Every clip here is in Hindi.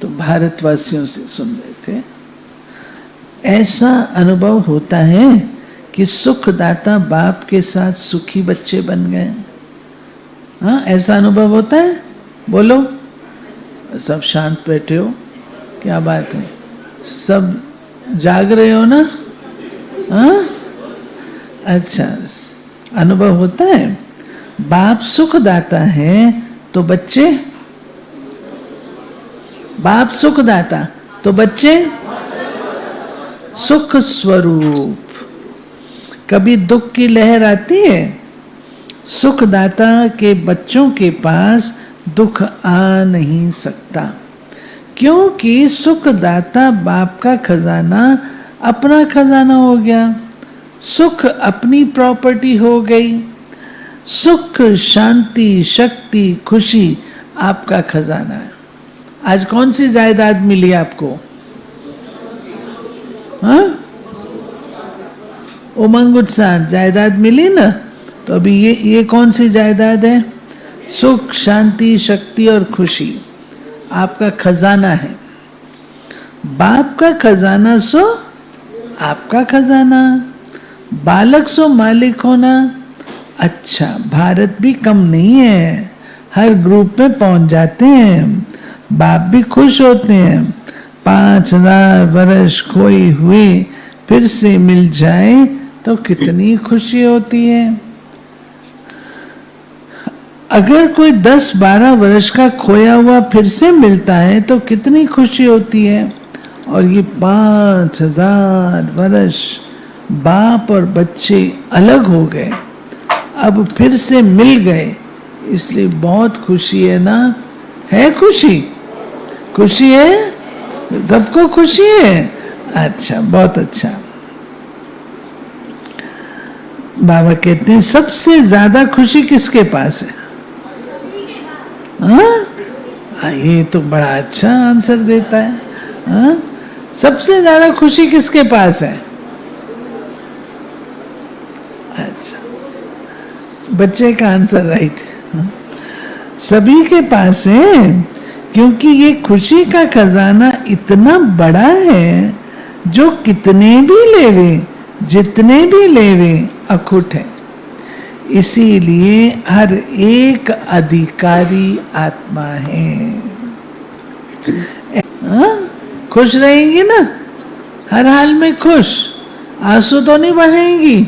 तो भारतवासियों से सुन रहे थे। ऐसा अनुभव होता है कि सुखदाता बाप के साथ सुखी बच्चे बन गए। हाँ, ऐसा अनुभव होता है? बोलो। सब शांत बैठे हो, क्या बात है? सब जाग रहे हो ना? हाँ, अच्छा, अनुभव होता है। बाप सुखदाता है तो बच्चे, बाप सुखदाता तो बच्चे सुख स्वरूप। कभी दुख की लहर आती है, सुखदाता के बच्चों के पास दुख आ नहीं सकता, क्योंकि सुखदाता बाप का खजाना अपना खजाना हो गया, सुख अपनी प्रॉपर्टी हो गई। सुख, शांति, शक्ति, खुशी आपका खजाना है। आज कौन सी जायदाद मिली आपको? हाँ, उमंग उत्साह जायदाद मिली ना। तो अभी ये कौन सी जायदाद है? सुख, शांति, शक्ति और खुशी आपका खजाना है। बाप का खजाना सो आपका खजाना, बालक सो मालिक होना। अच्छा, भारत भी कम नहीं है, हर ग्रुप में पहुंच जाते हैं, बाप भी खुश होते हैं। 5000 वर्ष खोए हुए फिर से मिल जाए तो कितनी खुशी होती है। अगर कोई 10-12 वर्ष का खोया हुआ फिर से मिलता है तो कितनी खुशी होती है। और ये 5000 वर्ष बाप और बच्चे अलग हो गए, अब फिर से मिल गए, इसलिए बहुत खुशी है ना? है खुशी? खुशी है? सबको खुशी है? अच्छा, बहुत अच्छा। बाबा कहते हैं सबसे ज्यादा खुशी किसके पास है? हाँ, ये तो बड़ा अच्छा आंसर देता है। हाँ, सबसे ज्यादा खुशी किसके पास है? अच्छा, बच्चे का आंसर राइट। सभी के पास है, क्योंकि ये खुशी का खजाना इतना बड़ा है, जो कितने भी लेवे, जितने भी लेवे, अखुट है। इसीलिए हर एक अधिकारी आत्मा है। खुश रहेंगी ना? हर हाल में खुश, आंसू तो नहीं बहेंगी?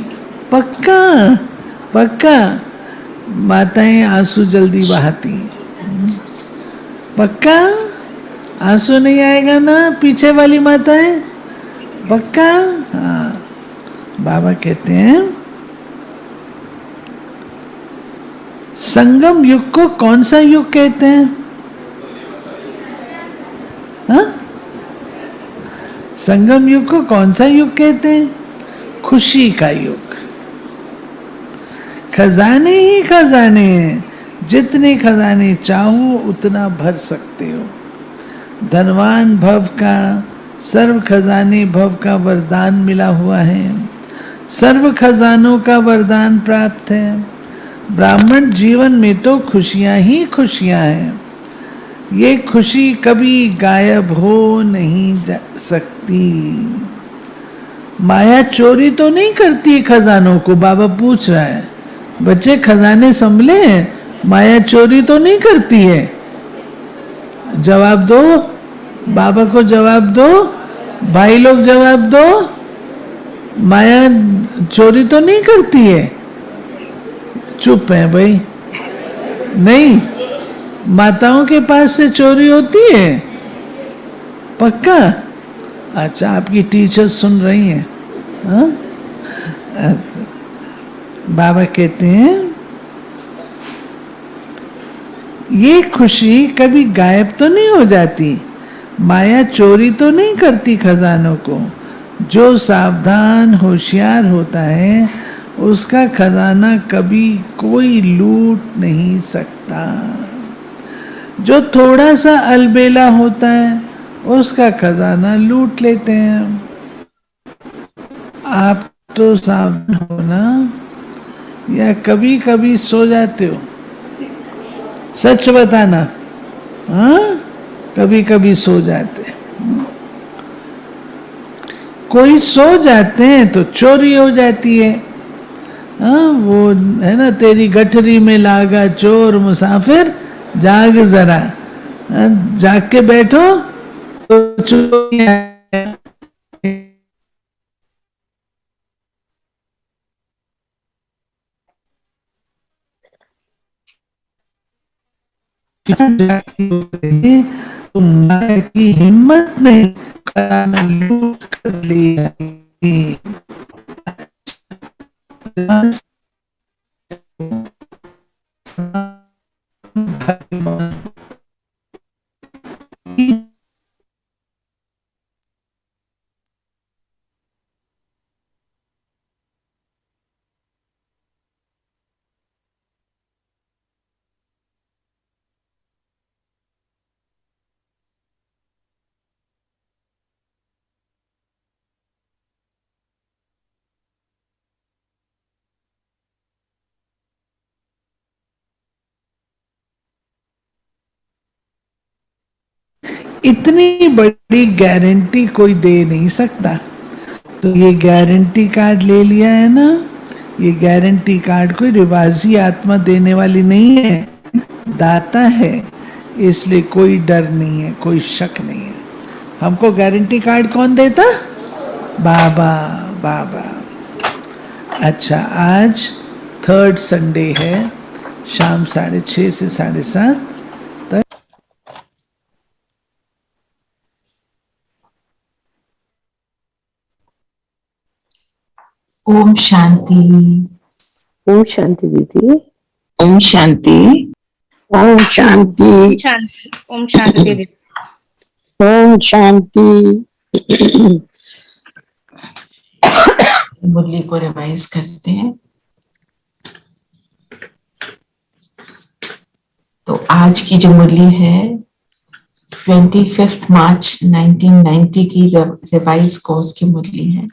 पक्का पक्का। माताएं आंसू जल्दी बहाती हैं, पक्का? आंसू नहीं आएगा ना पीछे वाली माताएं? पक्का? हाँ। बाबा कहते हैं संगम युग को कौन सा युग कहते हैं? हाँ? संगम युग को कौन सा युग कहते हैं? खुशी का युग। खजाने ही खजाने हैं, जितने खजाने चाहो उतना भर सकते हो। धनवान भव का, सर्व खजाने भव का वरदान मिला हुआ है, सर्व खजानों का वरदान प्राप्त है। ब्राह्मण जीवन में तो खुशियां ही खुशियां हैं, ये खुशी कभी गायब हो नहीं जा सकती। माया चोरी तो नहीं करती खजानों को? बाबा पूछ रहा है, बच्चे खजाने संभले हैं, माया चोरी तो नहीं करती है? जवाब दो, बाबा को जवाब दो, भाई लोग जवाब दो। माया चोरी तो नहीं करती है? चुप है भाई। नहीं, माताओं के पास से चोरी होती है? पक्का? अच्छा, आपकी टीचर सुन रही हैं? हाँ? अच्छा। बाबा कहते हैं ये खुशी कभी गायब तो नहीं हो जाती, माया चोरी तो नहीं करती खजानों को। जो सावधान होशियार होता है उसका खजाना कभी कोई लूट नहीं सकता। जो थोड़ा सा अलबेला होता है उसका खजाना लूट लेते हैं। आप तो सावधान हो ना, या कभी कभी सो जाते हो? सच बताना। हाँ, कभी कभी सो जाते हैं। कोई सो जाते हैं तो चोरी हो जाती है। हाँ, वो है ना, तेरी गठरी में लागा चोर मुसाफिर जाग जरा। हाँ, जाग के बैठो तो चोरी आएगा। तो माया की हिम्मत नहीं, खजाना लूट कर ले आई। इतनी बड़ी गारंटी कोई दे नहीं सकता। तो ये गारंटी कार्ड ले लिया है ना, ये गारंटी कार्ड कोई रिवाजी आत्मा देने वाली नहीं है, दाता है। इसलिए कोई डर नहीं है, कोई शक नहीं है। हमको गारंटी कार्ड कौन देता? बाबा। बाबा। अच्छा, आज 3rd संडे है, शाम 6:30 से 7:30 तक। ओम शांति। ओम शांति दीदी। ओम शांति। ओम शांति। ओम शांति दीदी। ओम शांति। मुरली को रिवाइज करते हैं। तो आज की जो मुरली है 25 मार्च 1990 की रिवाइज कोर्स की मुरली है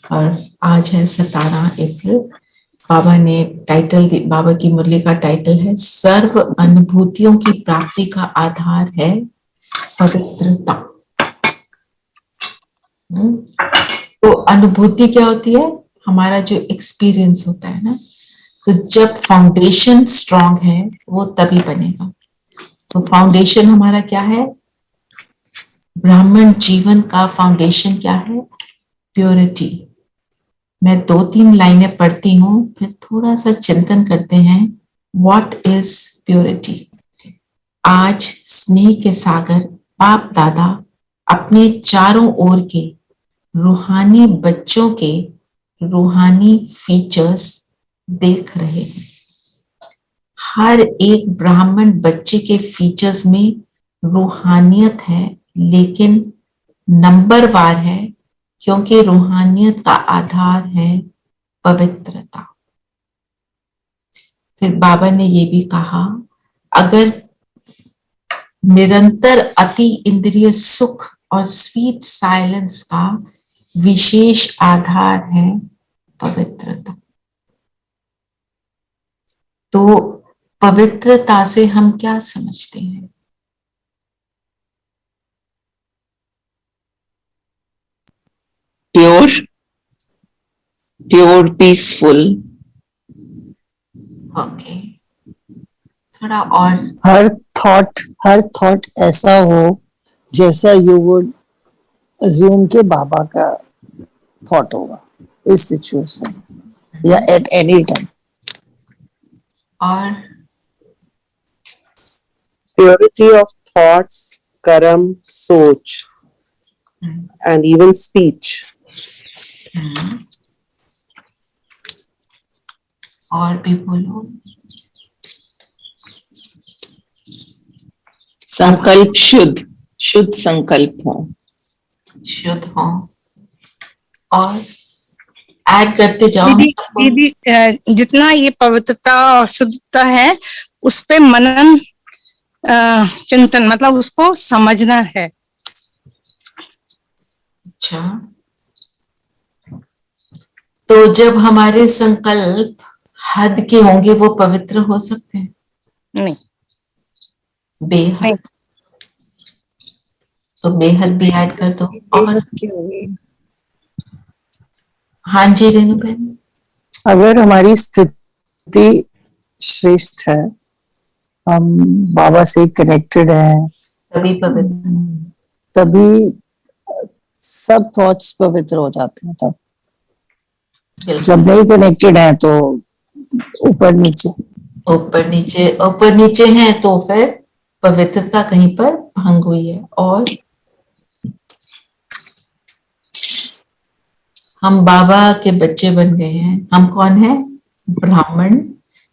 और आज है 17 अप्रैल। बाबा ने टाइटल बाबा की मुरली का टाइटल है सर्व अनुभूतियों की प्राप्ति का आधार है पवित्रता। तो अनुभूति क्या होती है? हमारा जो एक्सपीरियंस होता है ना। तो जब फाउंडेशन स्ट्रांग है वो तभी बनेगा। तो फाउंडेशन हमारा क्या है? ब्राह्मण जीवन का फाउंडेशन क्या है? प्योरिटी। मैं 2-3 लाइनें पढ़ती हूँ, फिर थोड़ा सा चिंतन करते हैं व्हाट इज प्योरिटी। आज स्नेह के सागर बाप दादा अपने चारों ओर के रूहानी बच्चों के रूहानी फीचर्स देख रहे हैं। हर एक ब्राह्मण बच्चे के फीचर्स में रूहानियत है, लेकिन नंबरवार है, क्योंकि रूहानियत का आधार है पवित्रता। फिर बाबा ने ये भी कहा अगर निरंतर अति इंद्रिय सुख और स्वीट साइलेंस का विशेष आधार है पवित्रता। तो पवित्रता से हम क्या समझते हैं? Pure peaceful. ओके, थोड़ा और। हर थॉट ऐसा हो जैसा यू वुड अज्यूम के बाबा का थॉट होगा इस सिचुएशन या एट एनी टाइम। और purity of thoughts, karam, soch, and even speech. और भी बोलो। संकल्प शुद्ध संकल्प हो। शुद्ध हो। और ऐड करते जाओ। दीदी जितना ये पवित्रता और शुद्धता है उस पे मनन चिंतन, मतलब उसको समझना है। अच्छा, तो जब हमारे संकल्प हद के होंगे वो पवित्र हो सकते हैं? नहीं। बेहद। तो बेहद भी ऐड कर दो। और बेहद की होगी। हाँ जी रेनू बहन। अगर हमारी स्थिति श्रेष्ठ है, हम बाबा से कनेक्टेड हैं, तभी पवित्र। तभी सब थॉट्स पवित्र हो जाते हैं। तब बिल्कुल। जब नहीं कनेक्टेड है तो ऊपर नीचे। ऊपर नीचे हैं तो फिर पवित्रता कहीं पर भंग हुई है। और हम बाबा के बच्चे बन गए हैं। हम कौन है? ब्राह्मण।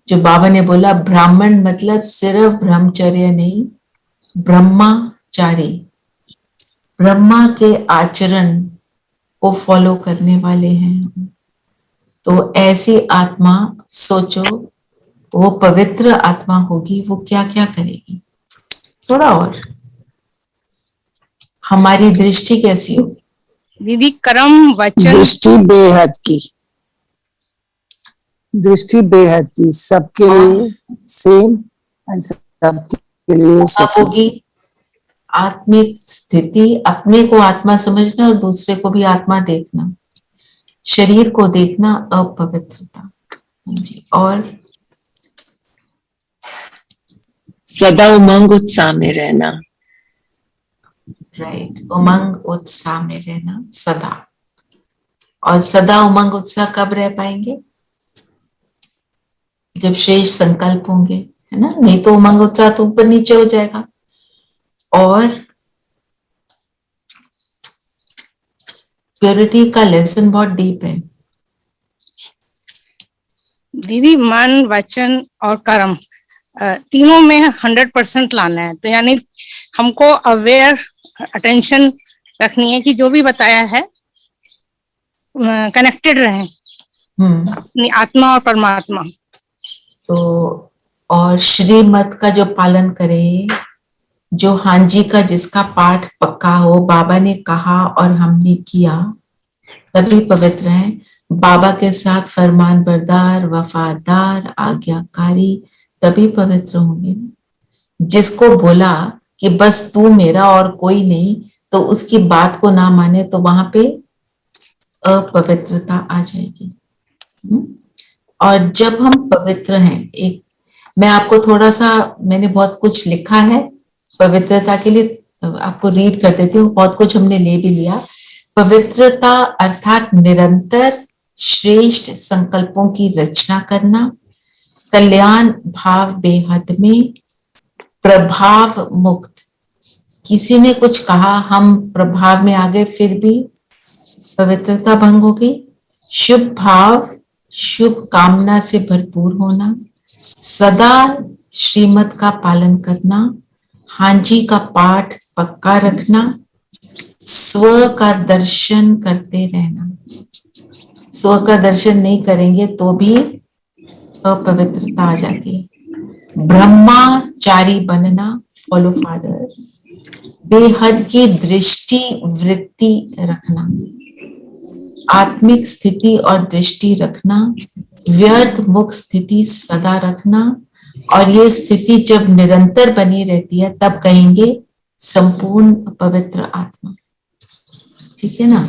जो बाबा ने बोला ब्राह्मण मतलब सिर्फ ब्रह्मचर्य नहीं, ब्रह्माचारी, ब्रह्मा के आचरण को फॉलो करने वाले हैं। तो ऐसी आत्मा सोचो, वो पवित्र आत्मा होगी, वो क्या क्या करेगी? थोड़ा और हमारी दृष्टि कैसी होगी? दीदी कर्म वचन दृष्टि बेहद की, दृष्टि बेहद की, सबके लिए सेम एंड सबके लिए अब सेम। होगी आत्मिक स्थिति, अपने को आत्मा समझना और दूसरे को भी आत्मा देखना, शरीर को देखना अपवित्रता। हाँ जी। और सदा उमंग उत्साह में रहना। राइट, उमंग उत्साह में रहना सदा। और सदा उमंग उत्साह कब रह पाएंगे? जब शेष संकल्प होंगे, है ना? नहीं तो उमंग उत्साह तो ऊपर नीचे हो जाएगा। और प्योरिटी का लेसन बहुत डीप है। दीदी मन वचन और कर्म तीनों में 100% लाना है। तो यानी हमको अवेयर अटेंशन रखनी है कि जो भी बताया है कनेक्टेड रहें अपनी आत्मा और परमात्मा। तो और श्रीमत का जो पालन करें, जो हाँ जी का जिसका पाठ पक्का हो, बाबा ने कहा और हमने किया, तभी पवित्र है। बाबा के साथ फरमान बरदार, वफादार, आज्ञाकारी, तभी पवित्र होंगे। जिसको बोला कि बस तू मेरा और कोई नहीं, तो उसकी बात को ना माने तो वहां पे अपवित्रता आ जाएगी। और जब हम पवित्र हैं, एक मैं आपको थोड़ा सा, मैंने बहुत कुछ लिखा है पवित्रता के लिए, आपको रीड कर देती हूँ। बहुत कुछ हमने ले भी लिया। पवित्रता अर्थात निरंतर श्रेष्ठ संकल्पों की रचना करना, कल्याण भाव बेहद में, प्रभाव मुक्त। किसी ने कुछ कहा, हम प्रभाव में आ गए, फिर भी पवित्रता भंग हो गई। शुभ भाव, शुभ कामना से भरपूर होना, सदा श्रीमत का पालन करना, हाँ जी का पाठ पक्का रखना, स्व का दर्शन करते रहना। स्व का दर्शन नहीं करेंगे तो भी अपवित्रता आ जाती है। ब्रह्माचारी बनना, फॉलो फादर, बेहद की दृष्टि वृत्ति रखना, आत्मिक स्थिति और दृष्टि रखना, व्यर्थ मुक्त स्थिति सदा रखना। और ये स्थिति जब निरंतर बनी रहती है तब कहेंगे संपूर्ण पवित्र आत्मा। ठीक है ना?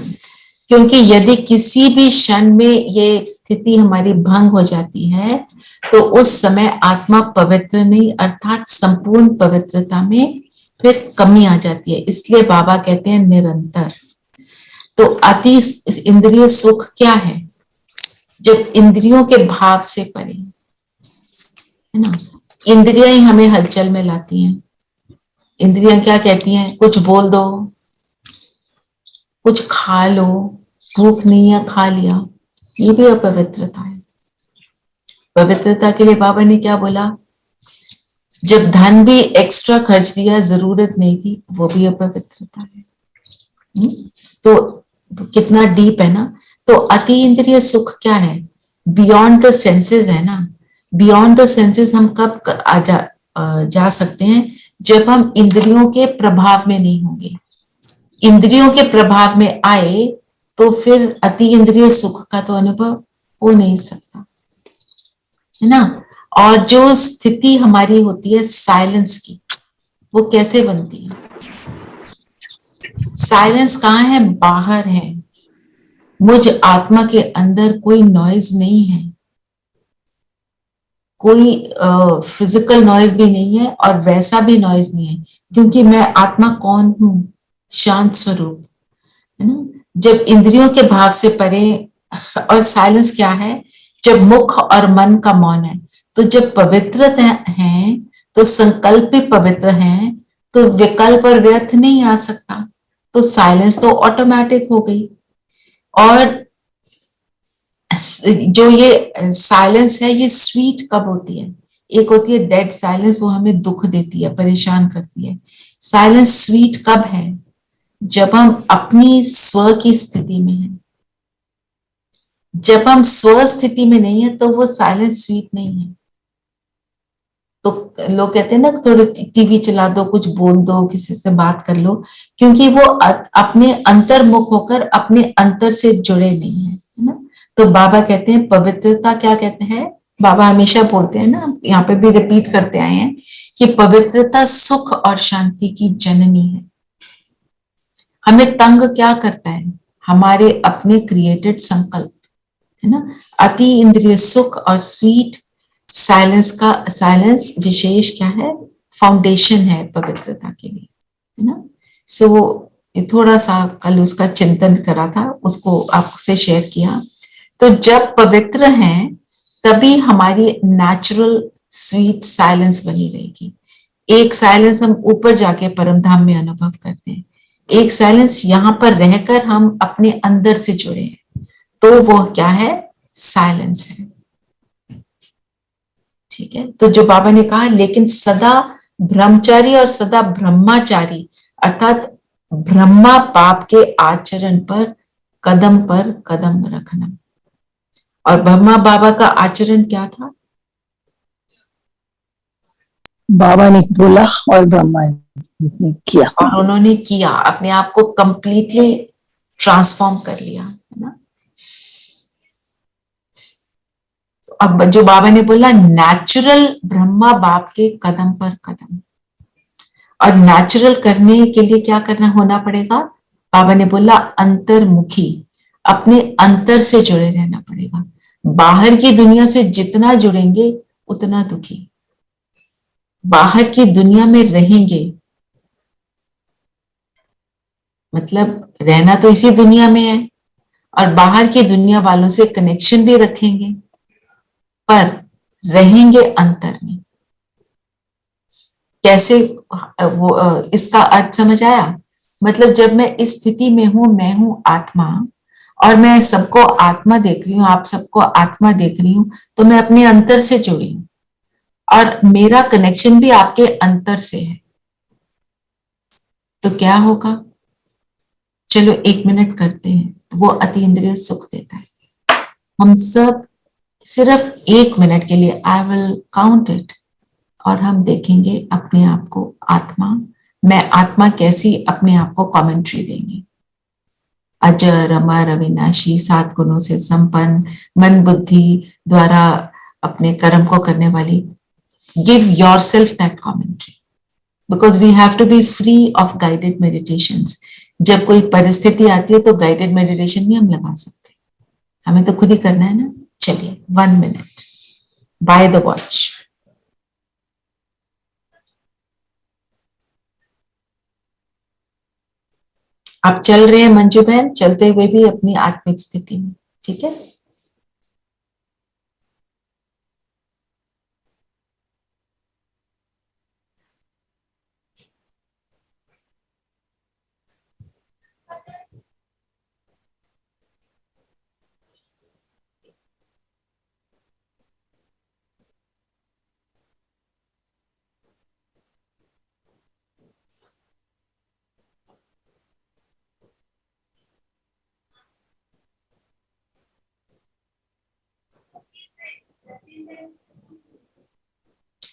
क्योंकि यदि किसी भी क्षण में ये स्थिति हमारी भंग हो जाती है तो उस समय आत्मा पवित्र नहीं, अर्थात संपूर्ण पवित्रता में फिर कमी आ जाती है। इसलिए बाबा कहते हैं निरंतर। तो अति इंद्रिय सुख क्या है? जब इंद्रियों के भाव से परे, है ना? इंद्रियां ही हमें हलचल में लाती हैं। इंद्रियां क्या कहती हैं? कुछ बोल दो, कुछ खा लो, भूख नहीं है खा लिया, ये भी अपवित्रता है। पवित्रता के लिए बाबा ने क्या बोला? जब धन भी एक्स्ट्रा खर्च दिया, जरूरत नहीं थी, वो भी अपवित्रता है। तो कितना डीप है ना? तो अति इंद्रिय सुख क्या है? बियॉन्ड द सेंसेस है ना। बियॉन्ड द सेंसेस हम कब जा सकते हैं? जब हम इंद्रियों के प्रभाव में नहीं होंगे। इंद्रियों के प्रभाव में आए तो फिर अति इंद्रिय सुख का तो अनुभव हो नहीं सकता, है ना? और जो स्थिति हमारी होती है साइलेंस की, वो कैसे बनती है? साइलेंस कहाँ है? बाहर है। मुझ आत्मा के अंदर कोई नॉइज नहीं है, कोई फिजिकल नॉइज भी नहीं है और वैसा भी नॉइज नहीं है, क्योंकि मैं आत्मा कौन हूं? शांत स्वरूप, है ना। जब इंद्रियों के भाव से परे, और साइलेंस क्या है? जब मुख और मन का मौन है। तो जब पवित्र हैं, तो संकल्प भी पवित्र हैं, तो विकल्प और व्यर्थ नहीं आ सकता, तो साइलेंस तो ऑटोमेटिक हो गई। और जो ये साइलेंस है, ये स्वीट कब होती है? एक होती है डेड साइलेंस, वो हमें दुख देती है, परेशान करती है। साइलेंस स्वीट कब है? जब हम अपनी स्व की स्थिति में हैं। जब हम स्व स्थिति में नहीं है, तो वो साइलेंस स्वीट नहीं है। तो लोग कहते हैं ना, थोड़े टीवी चला दो, कुछ बोल दो, किसी से बात कर लो, क्योंकि वो अपने अंतर्मुख होकर अपने अंतर से जुड़े नहीं है ना। तो बाबा कहते हैं पवित्रता, क्या कहते हैं बाबा? हमेशा बोलते हैं ना, यहाँ पे भी रिपीट करते आए हैं कि पवित्रता सुख और शांति की जननी है। हमें तंग क्या करता है? हमारे अपने क्रिएटेड संकल्प, है ना। अति इंद्रिय सुख और स्वीट साइलेंस विशेष क्या है? फाउंडेशन है पवित्रता के लिए, है ना। सो ये थोड़ा सा कल उसका चिंतन करा था, उसको आपसे शेयर किया। तो जब पवित्र हैं, तभी हमारी नेचुरल स्वीट साइलेंस बनी रहेगी। एक साइलेंस हम ऊपर जाके परम धाम में अनुभव करते हैं, एक साइलेंस यहाँ पर रहकर हम अपने अंदर से जुड़े हैं, तो वो क्या है? साइलेंस है। ठीक है। तो जो बाबा ने कहा, लेकिन सदा ब्रह्मचारी और सदा ब्रह्माचारी, अर्थात ब्रह्मा पाप के आचरण पर कदम रखना। और ब्रह्मा बाबा का आचरण क्या था? बाबा ने बोला और ब्रह्मा ने किया। और उन्होंने किया, अपने आप को कंप्लीटली ट्रांसफॉर्म कर लिया, है ना। अब जो बाबा ने बोला, नेचुरल ब्रह्मा बाप के कदम पर कदम। और नेचुरल करने के लिए क्या करना होना पड़ेगा? बाबा ने बोला अंतर्मुखी, अपने अंतर से जुड़े रहना पड़ेगा। बाहर की दुनिया से जितना जुड़ेंगे उतना दुखी। बाहर की दुनिया में रहेंगे, मतलब रहना तो इसी दुनिया में है, और बाहर की दुनिया वालों से कनेक्शन भी रखेंगे, पर रहेंगे अंतर में। कैसे? वो इसका अर्थ समझ आया? मतलब जब मैं इस स्थिति में हूं, मैं हूं आत्मा, और मैं सबको आत्मा देख रही हूँ, आप सबको आत्मा देख रही हूँ, तो मैं अपने अंतर से जुड़ी हूँ, और मेरा कनेक्शन भी आपके अंतर से है। तो क्या होगा? चलो 1 मिनट करते हैं, तो वो अति इंद्रिय सुख देता है। हम सब सिर्फ 1 मिनट के लिए, आई विल काउंट इट, और हम देखेंगे अपने आप को आत्मा, मैं आत्मा कैसी अपने आप को कमेंट्री देंगे। अजर अमर अविनाशी, 7 गुणों से संपन्न, मन बुद्धि द्वारा अपने कर्म को करने वाली। Give yourself that commentary, because we have to be free of guided meditations. जब कोई परिस्थिति आती है तो गाइडेड मेडिटेशन नहीं हम लगा सकते, हमें तो खुद ही करना है ना। चलिए 1 मिनट बाय द वॉच। आप चल रहे हैं मंजू बहन, चलते हुए भी अपनी आत्मिक स्थिति में, ठीक है।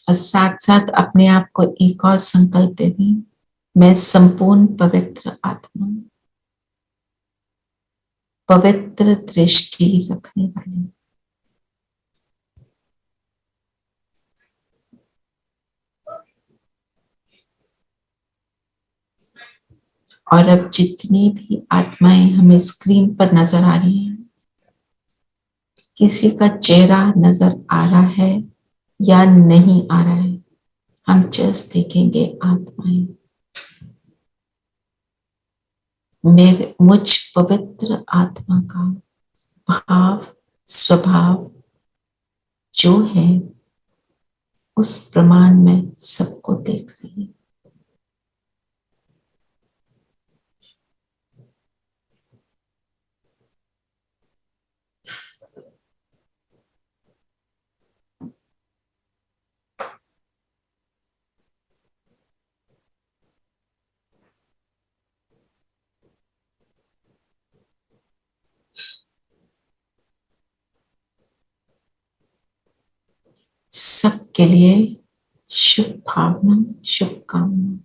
और साथ साथ अपने आप को एक और संकल्प दे दें, मैं संपूर्ण पवित्र आत्मा, पवित्र दृष्टि रखने वाली। और अब जितनी भी आत्माएं हमें स्क्रीन पर नजर आ रही हैं, किसी का चेहरा नजर आ रहा है या नहीं आ रहा है, हम जस्ट देखेंगे आत्माएं। मेरे मुझ पवित्र आत्मा का भाव स्वभाव जो है, उस प्रमाण में सबको देख रही है। सबके लिए शुभ भावना, शुभकामना।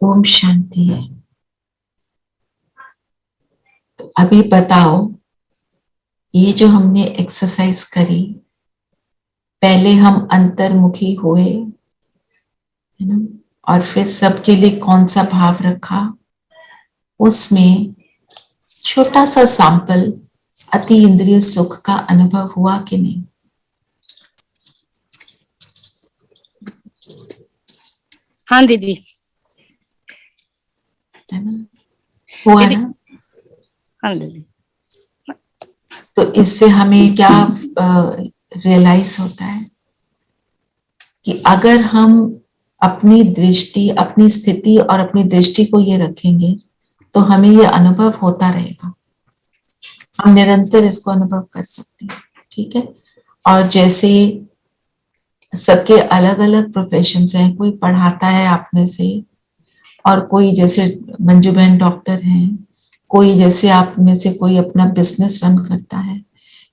ओम शांति। तो अभी बताओ, ये जो हमने एक्सरसाइज करी, पहले हम अंतर्मुखी हुए, है ना, और फिर सबके लिए कौन सा भाव रखा, उसमें छोटा सा सैंपल अति इंद्रिय सुख का अनुभव हुआ कि नहीं? हाँ दीदी। है ना, हुआ दीदी। ना? हाँ दीदी। तो इससे हमें क्या रियलाइज होता है कि अगर हम अपनी दृष्टि, अपनी स्थिति और अपनी दृष्टि को ये रखेंगे तो हमें ये अनुभव होता रहेगा, हम निरंतर इसको अनुभव कर सकते हैं। ठीक है। और जैसे सबके अलग अलग प्रोफेशंस हैं, कोई पढ़ाता है आप में से, और कोई जैसे मंजू बहन डॉक्टर हैं, कोई जैसे आप में से कोई अपना बिजनेस रन करता है,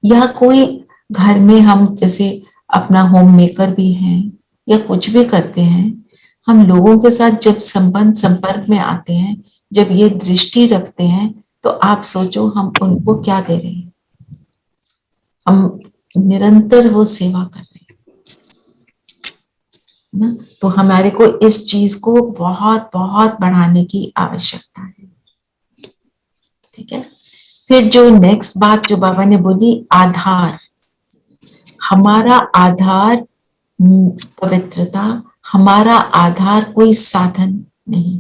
या कोई घर में हम जैसे अपना होम मेकर भी हैं या कुछ भी करते हैं। हम लोगों के साथ जब संपर्क में आते हैं, जब ये दृष्टि रखते हैं, तो आप सोचो हम उनको क्या दे रहे हैं। हम निरंतर वो सेवा कर रहे हैं ना। तो हमारे को इस चीज को बहुत बहुत बढ़ाने की आवश्यकता है। ठीक है। फिर जो नेक्स्ट बात जो बाबा ने बोली, आधार। हमारा आधार पवित्रता, हमारा आधार कोई साधन नहीं।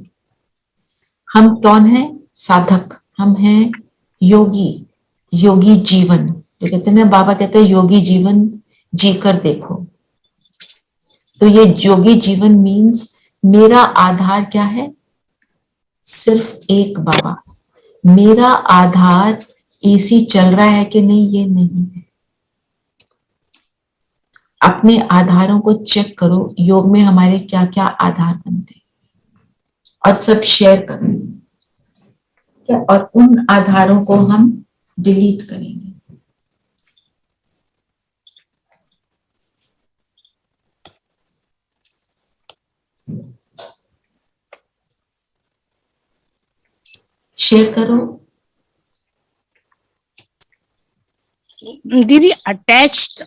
हम कौन है? साधक। हम हैं योगी। योगी जीवन जो कहते हैं ना, बाबा कहते हैं योगी जीवन जीकर देखो। तो ये योगी जीवन मीन्स मेरा आधार क्या है? सिर्फ एक बाबा। मेरा आधार एसी चल रहा है कि नहीं, ये नहीं है। अपने आधारों को चेक करो, योग में हमारे क्या क्या आधार बनते हैं, और सब शेयर करो। और उन आधारों को हम डिलीट करेंगे। शेयर करो। दीदी अटैच्ड,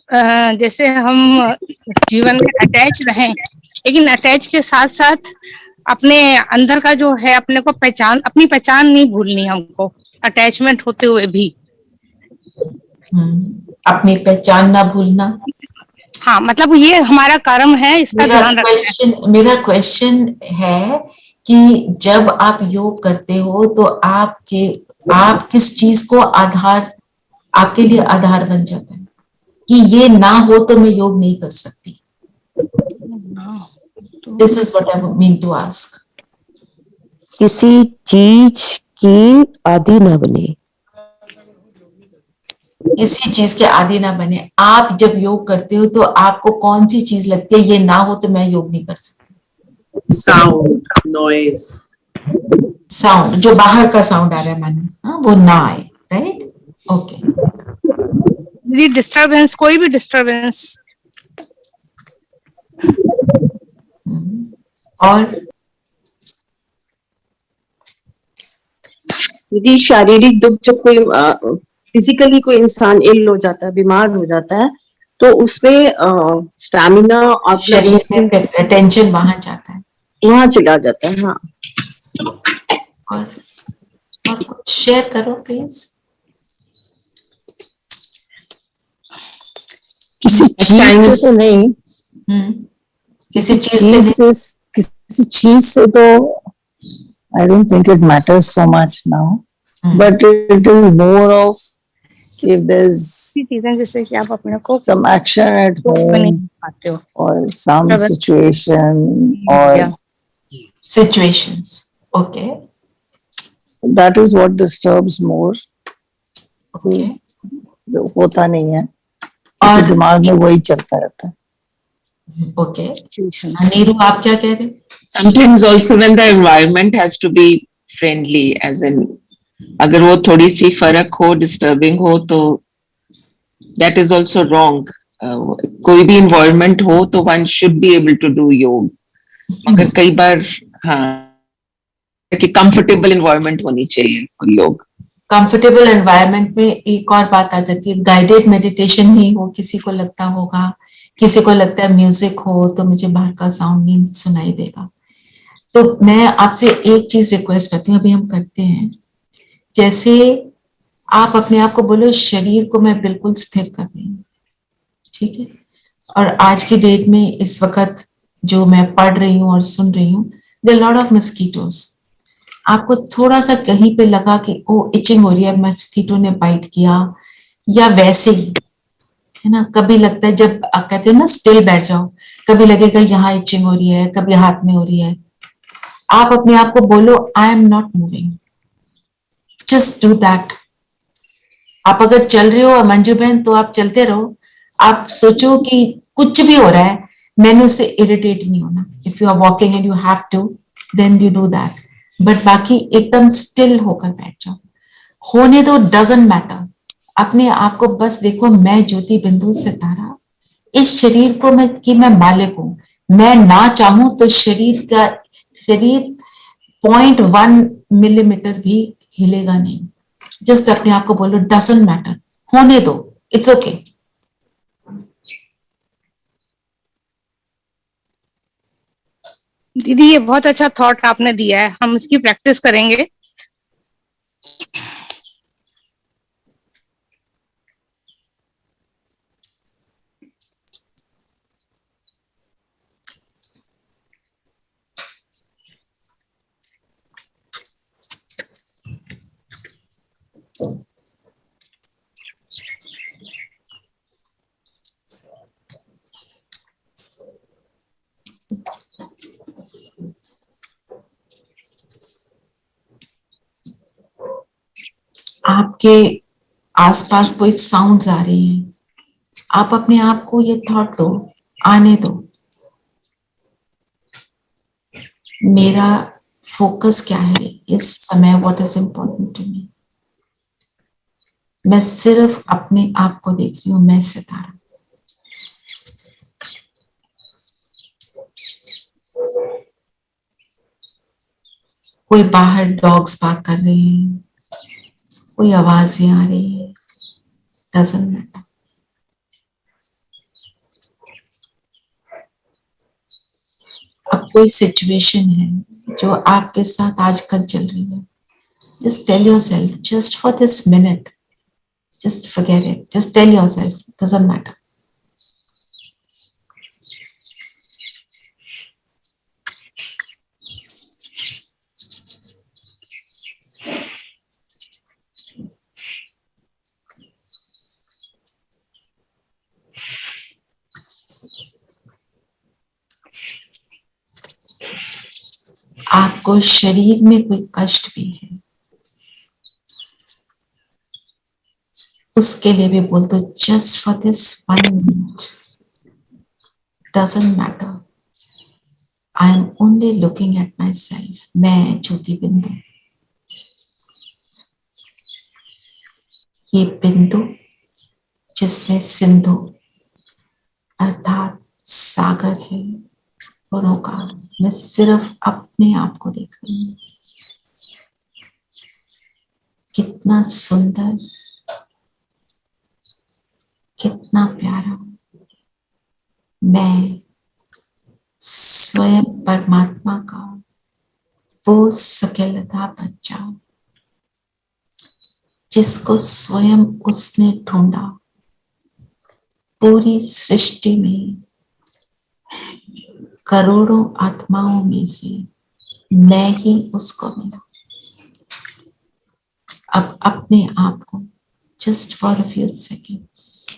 जैसे हम जीवन में अटैच रहें, लेकिन अटैच के साथ साथ अपने अंदर का जो है, अपने को पहचान, अपनी पहचान नहीं भूलनी हमको, अटैचमेंट होते हुए भी। अपनी पहचान ना भूलना। हाँ, मतलब ये हमारा कर्म है, इसका ध्यान रखना है। मेरा क्वेश्चन है कि जब आप योग करते हो तो आप किस चीज को आधार, आपके लिए आधार बन जाता है कि ये ना हो तो मैं योग नहीं कर सकती? This is what I mean to ask. किसी चीज की आदि न बने। किसी चीज के आदि ना बने। आप जब योग करते हो तो आपको कौन सी चीज लगती है, ये ना हो तो मैं योग नहीं कर सकती? Sound, noise. साउंड, जो बाहर का साउंड आ रहा है मन, वो ना आए। राइट? ओके। दीदी डिस्टरबेंस, कोई भी डिस्टरबेंस। और यदि शारीरिक दुख जब कोई फिजिकली कोई इंसान इल हो जाता है, बीमार हो जाता है, तो उसमें स्टैमिना और प्लस शरीर में अटेंशन वहां जाता है वहां चला जाता है। हाँ, और कुछ शेयर करो प्लीज। किसी चीज से तो नहीं, किसी चीज से तो I don't think it matters so much now, but it is more of if there's चीजें जैसे कि आप अपने को some action at home पाते हो or some situation or situations. Okay. that is what disturbs more. Okay. जो होता नहीं है और दिमाग में वही चलता रहता है। Okay. नीरू आप क्या कह रहे हैं? Sometimes also when the environment has to be friendly, as in अगर वो थोड़ी सी फर्क हो, disturbing हो, तो that is also wrong. कोई भी environment हो तो one should be able to do योग, मगर कई बार हाँ कि comfortable environment होनी चाहिए योग। कंफर्टेबल एनवायरनमेंट में एक और बात आ जाती है, गाइडेड मेडिटेशन नहीं हो, किसी को लगता होगा, किसी को लगता है म्यूजिक हो तो मुझे बाहर का साउंड नहीं सुनाई देगा। तो मैं आपसे एक चीज रिक्वेस्ट करती हूँ, अभी हम करते हैं, जैसे आप अपने आप को बोलो शरीर को मैं बिल्कुल स्थिर कर रही हूँ, ठीक है। और आज की डेट में इस वक्त जो मैं पढ़ रही हूँ और सुन रही हूँ, देयर लॉट ऑफ मस्कीटोज। आपको थोड़ा सा कहीं पे लगा कि ओ इचिंग हो रही है, मस्कीटो ने बाइट किया, या वैसे ही है ना, कभी लगता है जब आप कहते हो ना स्टिल बैठ जाओ, कभी लगेगा यहाँ इचिंग हो रही है, कभी हाथ में हो रही है। आप अपने आप को बोलो I am not moving, just do that. आप अगर चल रहे हो मंजू बहन तो आप चलते रहो, आप सोचो कि कुछ भी हो रहा है मैंने उससे इरिटेट नहीं होना। If you are walking and you have to then you do that, but बाकी एकदम स्टिल होकर बैठ जाओ, होने दो, डजंट मैटर। अपने आप को बस देखो मैं ज्योति बिंदु सितारा, इस शरीर को मैं मालिक हूं, मैं ना चाहूं तो शरीर 0.1 मिलीमीटर भी हिलेगा नहीं। जस्ट अपने आप को बोलो डजंट मैटर, होने दो, इट्स ओके। दीदी ये बहुत अच्छा थॉट आपने दिया है, हम इसकी प्रैक्टिस करेंगे। आपके आसपास कोई साउंड्स आ रही हैं, आप अपने आप को ये थॉट दो, आने दो, मेरा फोकस क्या है इस समय, what is important to me. मैं सिर्फ अपने आप को देख रही हूं, मैं सितारा। कोई बाहर डॉग्स बार्क कर रहे हैं, कोई आवाजें आ रही है, डजंट मैटर। अब कोई सिचुएशन है जो आपके साथ आजकल चल रही है, just tell yourself, just for this minute, just forget it, just tell yourself, doesn't matter. आपको शरीर में कोई कष्ट भी है, उसके लिए भी बोल दो just for this 1 minute, doesn't matter, I am only looking at my self, मैं ज्योति बिंदु। ये बिंदु जिसमें सिंधु अर्थात सागर है गुणों का, मैं सिर्फ अपने आप को देख रही हूँ। कितना सुंदर, कितना प्यारा। मैं स्वयं परमात्मा का वो सकेलता बच्चा जिसको स्वयं उसने ढूंढा। पूरी सृष्टि में करोड़ों आत्माओं में से मैं ही उसको मिला। अब अपने आप को just for a few seconds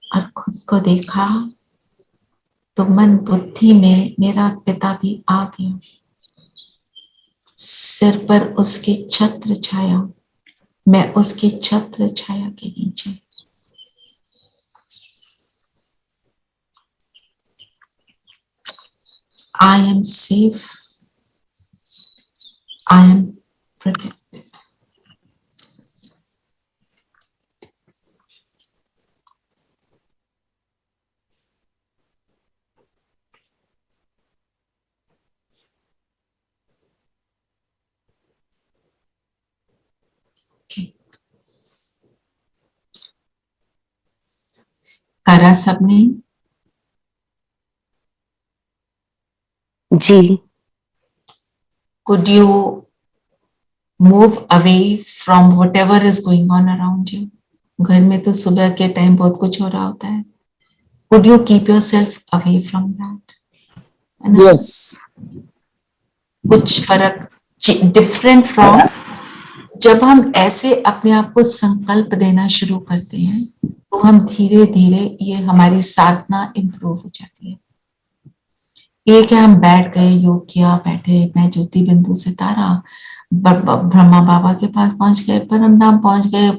और खुद को देखा तो मन बुद्धि में मेरा पिता भी आ गया। सिर पर उसकी छत्र छाया, मैं उसकी छत्र छाया के नीचे। I am safe, I am protected. करा सबने? जी। Could you move away from whatever is going on around you? घर में तो सुबह के टाइम बहुत कुछ हो रहा होता है। Could you keep yourself away from that? Yes. कुछ फर्क डिफरेंट फ्रॉम जब हम ऐसे अपने आप को संकल्प देना शुरू करते हैं तो हम धीरे धीरे ये हमारी साधना इम्प्रूव हो जाती है। एक है हम बैठ गए, योग किया, बैठे, मैं ज्योति बिंदु सितारा ब्रह्मा बाबा के पास पहुंच गए, परम धाम पहुंच गए,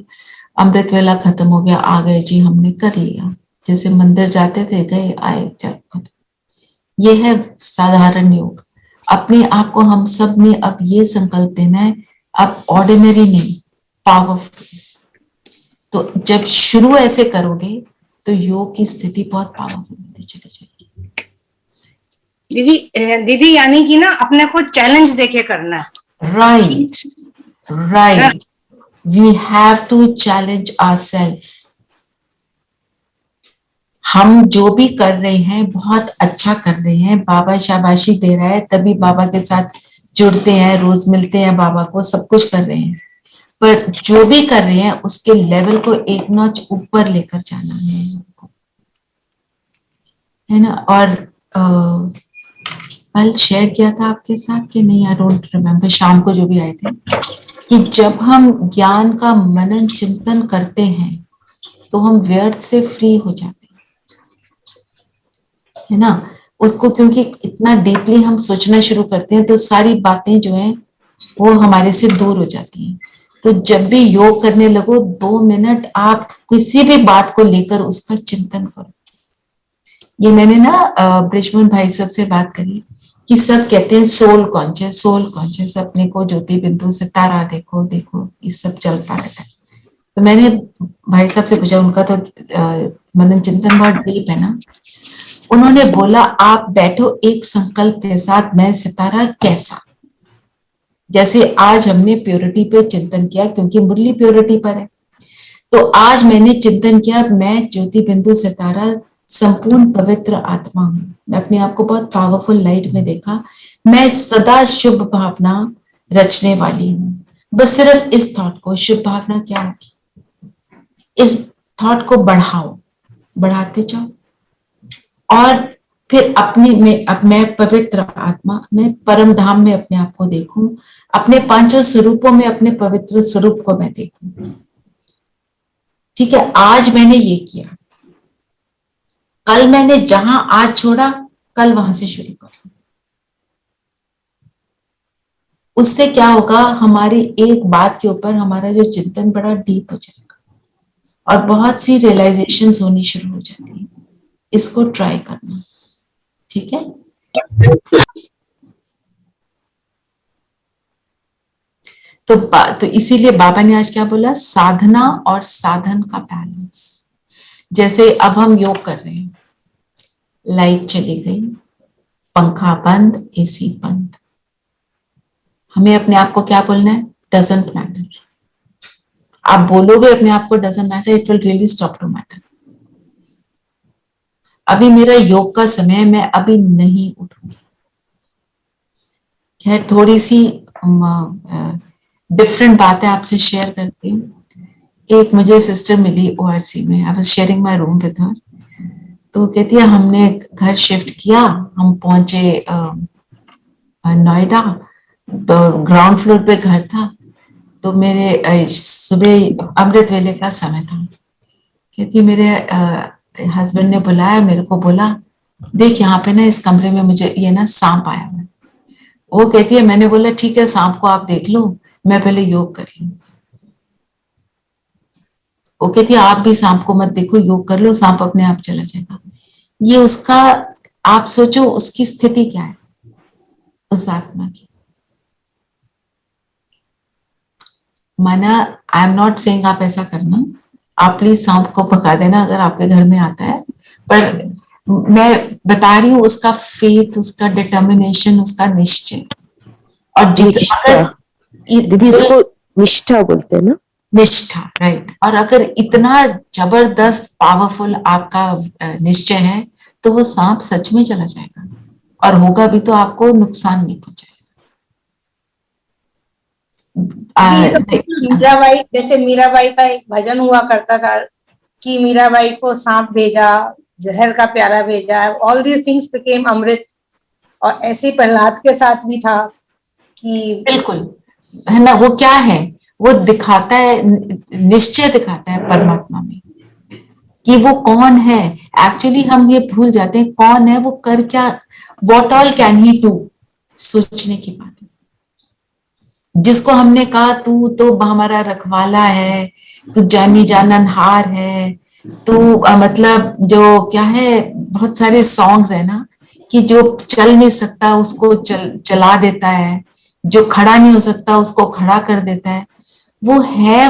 अमृत वेला खत्म हो गया, आ गए जी, हमने कर लिया। जैसे मंदिर जाते थे, गए आए, चल खत्म। ये है साधारण योग। अपने आप को हम सब ने अब ये संकल्प देना है, अब ऑर्डिनरी नहीं, पावरफुल। तो जब शुरू ऐसे करोगे तो योग की स्थिति बहुत पावरफुल होती चली जाएगी। दीदी यानी कि ना अपने को चैलेंज देके करना। Right right, we have to challenge ourselves. हम जो भी कर रहे हैं बहुत अच्छा कर रहे हैं, बाबा शाबाशी दे रहा है, तभी बाबा के साथ जुड़ते हैं, रोज मिलते हैं बाबा को, सब कुछ कर रहे हैं। पर जो भी कर रहे हैं उसके लेवल को एक नॉच ऊपर लेकर जाना है हमको, है ना। और कल शेयर किया था आपके साथ कि नहीं, आई डोंट रिमेम्बर, शाम को जो भी आए थे, कि जब हम ज्ञान का मनन चिंतन करते हैं तो हम व्यर्थ से फ्री हो जाते हैं, है ना। उसको क्योंकि इतना डीपली हम सोचना शुरू करते हैं तो सारी बातें जो हैं वो हमारे से दूर हो जाती हैं। तो जब भी योग करने लगो 2 मिनट आप किसी भी बात को लेकर उसका चिंतन करो। ये मैंने ना ब्रिजमोहन भाई साहब से बात करी कि सब कहते हैं सोल कॉन्शियस, अपने को ज्योति बिंदु से तारा देखो देखो, ये सब चलता रहता है। तो मैंने भाई साहब से पूछा, उनका तो मनन चिंतन बहुत डीप है ना। उन्होंने बोला आप बैठो एक संकल्प के साथ, मैं सितारा कैसा। जैसे आज हमने प्योरिटी पे चिंतन किया क्योंकि मुरली प्योरिटी पर है, तो आज मैंने चिंतन किया मैं ज्योति बिंदु सितारा संपूर्ण पवित्र आत्मा हूं। मैं अपने आप को बहुत पावरफुल लाइट में देखा, मैं सदा शुभ भावना रचने वाली हूं। बस सिर्फ इस थॉट को, शुभ भावना क्या होगी, इस थॉट को बढ़ाओ, बढ़ाते जाओ। और फिर अपने में, अब मैं पवित्र आत्मा, मैं परम धाम में अपने आप को देखूं, अपने पांचों स्वरूपों में अपने पवित्र स्वरूप को मैं देखूं। ठीक है, आज मैंने ये किया, कल मैंने जहां आज छोड़ा कल वहां से शुरू करो। उससे क्या होगा, हमारी एक बात के ऊपर हमारा जो चिंतन बड़ा डीप हो जाएगा और बहुत सी रियलाइजेशंस होनी शुरू हो जाती है। इसको ट्राई करना, ठीक है। तो इसीलिए बाबा ने आज क्या बोला, साधना और साधन का बैलेंस। जैसे अब हम योग कर रहे हैं, लाइट चली गई, पंखा बंद, एसी बंद, हमें अपने आप को क्या बोलना है? Doesn't matter. आप बोलोगे अपने आप को doesn't matter, it will really stop to matter. अभी मेरा योग का समय है, मैं अभी नहीं उठूंगी। खैर थोड़ी सी डिफरेंट बातें आपसे शेयर करती हूँ। एक मुझे सिस्टर मिली ओआरसी में, I was sharing my room with her. तो कहती है हमने घर शिफ्ट किया, हम पहुंचे नोएडा, तो ग्राउंड फ्लोर पे घर था। तो मेरे सुबह अमृत वेले का समय था। कहती मेरे हस्बैंड ने बुलाया, मेरे को बोला देख यहाँ पे ना इस कमरे में मुझे ये ना सांप आया हुआ है। वो कहती है मैंने बोला ठीक है सांप को आप देख लो, मैं पहले योग कर लूं। वो कहती है आप भी सांप को मत देखो, योग कर लो, सांप अपने आप चला जाएगा। ये उसका, आप सोचो उसकी स्थिति क्या है उस आत्मा की। माना आई एम नॉट सेइंग आप ऐसा करना, आप प्लीज सांप को पका देना अगर आपके घर में आता है, पर मैं बता रही हूँ उसका फेथ, उसका डिटर्मिनेशन, उसका निश्चय। और निष्ठा, दीदी इसको निष्ठा बोलते हैं ना? निष्ठा, राइट। और अगर इतना जबरदस्त पावरफुल आपका निश्चय है तो वो सांप सच में चला जाएगा, और होगा भी तो आपको नुकसान नहीं पहुंचाएगा। ये तो मीराबाई, जैसे मीराबाई का एक भजन हुआ करता था कि मीराबाई को सांप भेजा, जहर का प्याला भेजा, ऑल दीज थिंग्स बिकेम अमृत। और ऐसे प्रहलाद के साथ भी था कि बिल्कुल है ना, वो क्या है, वो दिखाता है, निश्चय दिखाता है परमात्मा में कि वो कौन है। एक्चुअली हम ये भूल जाते हैं कौन है वो, कर क्या, what all can he do, सोचने की बात है। जिसको हमने कहा तू तो हमारा रखवाला है, तू जानी जाननहार है, तू मतलब जो क्या है, बहुत सारे सॉन्ग्स है ना कि जो चल नहीं सकता उसको चला देता है, जो खड़ा नहीं हो सकता उसको खड़ा कर देता है। वो है,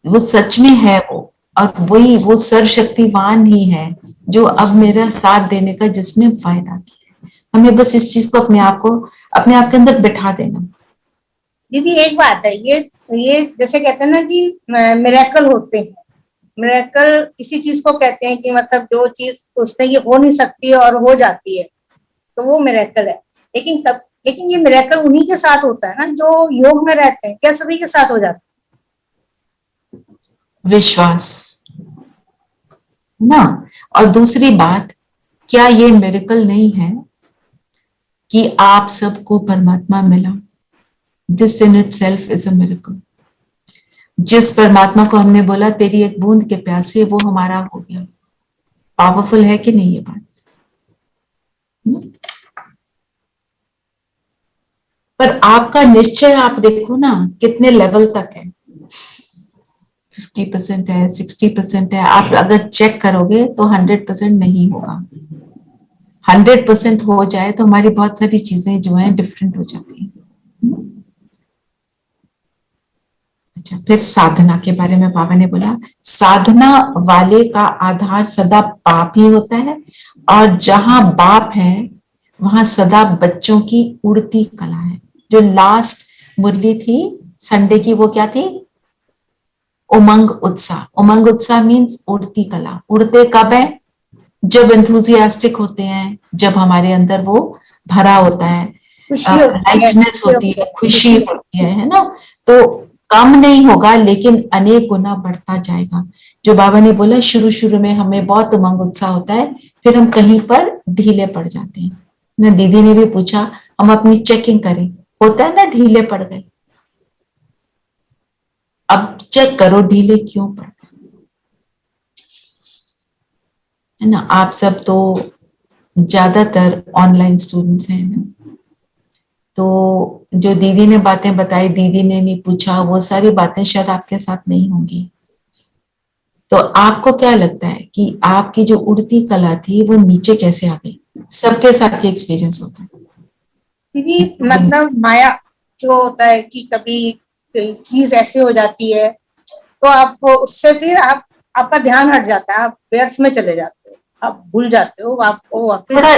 वो सच में है वो, और वही वो सर्वशक्तिवान ही है जो अब मेरा साथ देने का जिसने फायदा किया। हमें बस इस चीज को अपने आप के अंदर बिठा देना। दीदी एक बात है, ये जैसे कहते हैं ना कि मिरेकल होते हैं। मिरेकल किसी चीज को कहते हैं कि मतलब जो चीज सोचते हैं कि हो नहीं सकती है और हो जाती है, तो वो मिरेकल है। लेकिन ये मिरेकल उन्हीं के साथ होता है ना जो योग में रहते हैं, क्या सभी के साथ हो जाता है? विश्वास ना। और दूसरी बात, क्या ये मिरेकल नहीं है कि आप सबको परमात्मा मिला? This in itself is a miracle. जिस परमात्मा को हमने बोला तेरी एक बूंद के प्यासे, वो हमारा हो गया। पावरफुल है कि नहीं ये बात? पर आपका निश्चय आप देखो ना कितने लेवल तक है, 50% है, 60% है। आप अगर चेक करोगे तो 100% नहीं होगा। 100% हो जाए तो हमारी बहुत सारी चीजें जो है डिफरेंट हो जाती है। अच्छा, फिर साधना के बारे में बाबा ने बोला, साधना वाले का आधार सदा बाप ही होता है, और जहां बाप है वहां सदा बच्चों की उड़ती कला है। जो लास्ट मुरली थी संडे की, वो क्या थी? उमंग उत्साह। उमंग उत्साह मीन्स उड़ती कला। उड़ते कब है? जब एंथुजियास्टिक होते हैं, जब हमारे अंदर वो भरा होता है, लाइटनेस होती है, खुशी होती है ना, तो कम नहीं होगा लेकिन अनेक गुना बढ़ता जाएगा। जो बाबा ने बोला शुरू शुरू में हमें बहुत उमंग उत्साह होता है, फिर हम कहीं पर ढीले पड़ जाते हैं ना। दीदी ने भी पूछा, हम अपनी चेकिंग करें, होता है ना ढीले पड़ गए, अब चेक करो ढीले क्यों पड़ गए, है ना। आप सब तो ज्यादातर ऑनलाइन स्टूडेंट्स हैं ना, तो जो दीदी ने बातें बताई, दीदी ने नहीं पूछा, वो सारी बातें शायद आपके साथ नहीं होंगी। तो आपको क्या लगता है कि आपकी जो उड़ती कला थी वो नीचे कैसे आ गई? सबके साथ ये एक्सपीरियंस होता है दीदी। मतलब माया जो होता है कि कभी चीज ऐसे हो जाती है तो आप उससे फिर आप आपका ध्यान हट जाता है, आप व्यर्थ में चले जाते हो, आप भूल जाते हो, आपको वापस थोड़ा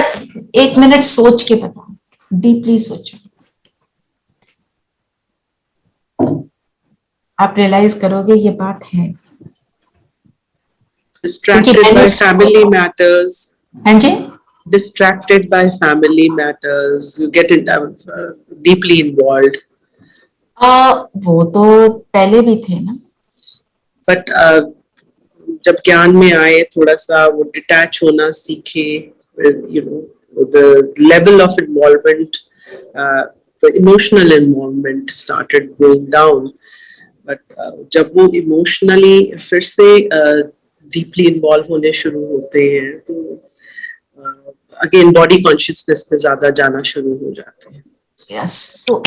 1 मिनट सोच के बताओ, डीपली सोचो, आप रियलाइज करोगे ये बात है। Distracted क्योंकि by मैंने family matters. हाँ जी, Distracted by family matters. You get deeply involved. वो तो पहले भी थे ना, But जब ज्ञान में आए थोड़ा सा वो डिटैच होना सीखे, you know, the level of involvement, the emotional involvement started going down. But जब वो इमोशनली फिर से डीपली इन्वॉल्व होने शुरू होते हैं तो अगेन बॉडी कॉन्शियसनेस पे ज्यादा जाना शुरू हो जाते हैं। यस, सो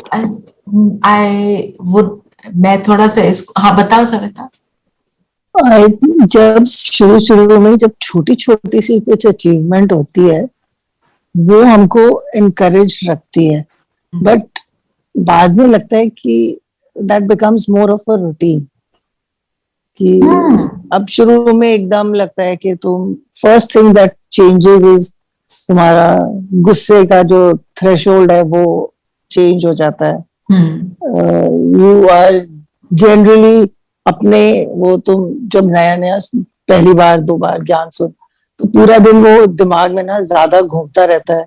आई वुड, मैं थोड़ा सा इसको, हाँ बताओ सविता। आई थिंक जब शुरू में जब छोटी छोटी सी कुछ अचीवमेंट होती है वो हमको इनकरेज रखती है, बट बाद में लगता है कि that becomes more of a routine, कि अब शुरू में एकदम लगता है कि तुम first thing that changes is तुम्हारा गुस्से का जो थ्रेशोल्ड है वो चेंज हो जाता है। यू आर जनरली अपने वो तुम जब नया नया पहली बार 2 बार ज्ञान सुन तो पूरा दिन वो दिमाग में ना ज्यादा घूमता रहता है,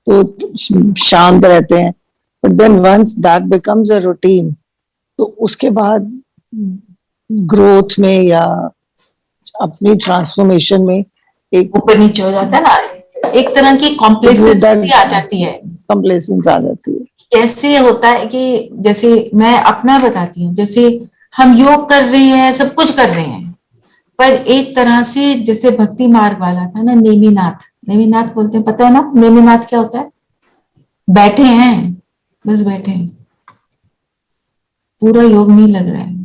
तो शांत रहते हैं, but then once that becomes a routine तो उसके बाद ग्रोथ में या अपनी ट्रांसफॉर्मेशन में एक ऊपर नीचे हो जाता है ना, एक तरह की कॉम्प्लेसेंसी आ जाती है, कंप्लेसेंस आ जाती है। कैसे होता है कि जैसे मैं अपना बताती हूँ, जैसे हम योग कर रहे हैं, सब कुछ कर रहे हैं, पर एक तरह से जैसे भक्ति मार्ग वाला था ना, नेमिनाथ, नेमिनाथ बोलते हैं, पता है ना नेमिनाथ क्या होता है? बैठे हैं, बस बैठे हैं, पूरा योग नहीं लग रहा है,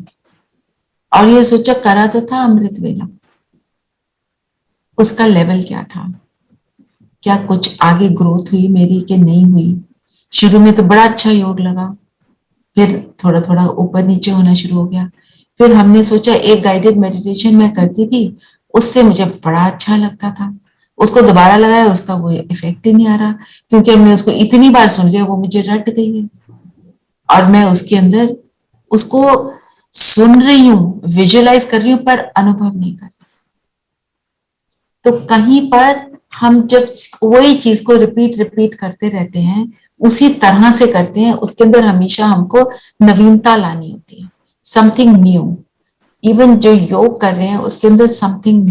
और ये सोचा करा तो था अमृत वेला, उसका लेवल क्या था, क्या कुछ आगे ग्रोथ हुई मेरी कि नहीं हुई? शुरू में तो बड़ा अच्छा योग लगा, फिर थोड़ा थोड़ा ऊपर नीचे होना शुरू हो गया, फिर हमने सोचा एक गाइडेड मेडिटेशन मैं करती थी, उससे मुझे बड़ा अच्छा लगता था, उसको दोबारा लगाया, उसका वो इफेक्ट ही नहीं आ रहा, क्योंकि हमने उसको इतनी बार सुन लिया, वो मुझे रट गई है, और मैं उसके अंदर उसको सुन रही हूँ, विजुअलाइज कर रही हूँ, पर अनुभव नहीं कर रही। तो कहीं पर हम जब वही चीज को रिपीट करते रहते हैं, उसी तरह से करते हैं, उसके अंदर हमेशा हमको नवीनता लानी होती है, समथिंग न्यू। इवन जो योग कर रहे हैं उसके अंदर समथिंग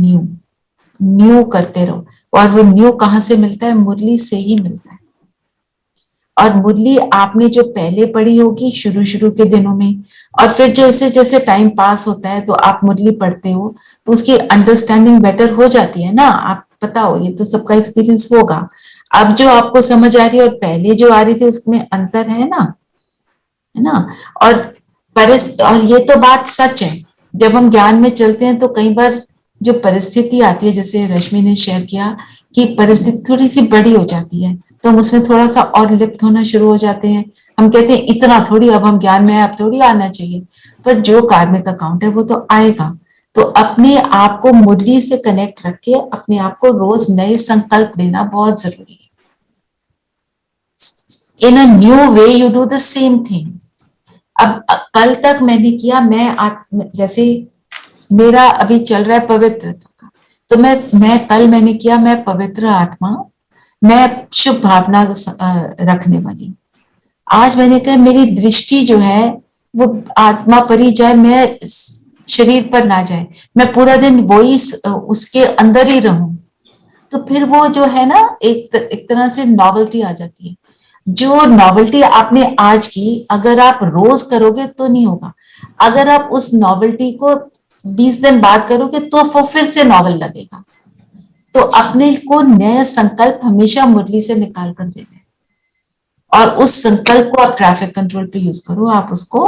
न्यू करते रहो, और वो न्यू कहाँ से मिलता है? मुरली से ही मिलता है। और मुरली आपने जो पहले पढ़ी होगी शुरू के दिनों में, और फिर जैसे जैसे टाइम पास होता है तो आप मुरली पढ़ते हो तो उसकी अंडरस्टैंडिंग बेटर हो जाती है ना, आप पता हो, ये तो सबका एक्सपीरियंस होगा। अब जो आपको समझ आ रही है और पहले जो आ रही थी उसमें अंतर है ना, है ना। और ये तो बात सच है, जब हम ज्ञान में चलते हैं तो कई बार जो परिस्थिति आती है, जैसे रश्मि ने शेयर किया कि परिस्थिति थोड़ी सी बड़ी हो जाती है, तो हम उसमें थोड़ा सा और लिप्त होना शुरू हो जाते हैं, हम कहते हैं इतना थोड़ी, अब हम ज्ञान में है, अब थोड़ी आना चाहिए, पर जो कार्मिक अकाउंट है वो तो आएगा। तो अपने आप को मुरली से कनेक्ट रख के अपने आप को रोज नए संकल्प देना बहुत जरूरी है। In a new way you do the same thing. अब कल तक मैंने किया, मैं जैसे मेरा अभी चल रहा है पवित्रता का, तो मैं कल मैंने किया, मैं पवित्र आत्मा, मैं शुभ भावना रखने वाली। आज मैंने कहा मेरी दृष्टि जो है वो आत्मा पर ही जाए, मैं शरीर पर ना जाए, मैं पूरा दिन वही उसके अंदर ही रहूं। तो फिर वो जो है ना एक तरह से नॉवेल्टी आ जाती है। जो नॉवेल्टी आपने आज की, अगर आप रोज करोगे तो नहीं होगा, अगर आप उस नॉवेल्टी को 20 दिन बाद करोगे तो वो फिर से नॉवल लगेगा। तो अपने को नया संकल्प हमेशा मुरली से निकाल कर देना है, और उस संकल्प को आप ट्रैफिक कंट्रोल पे यूज करो, आप उसको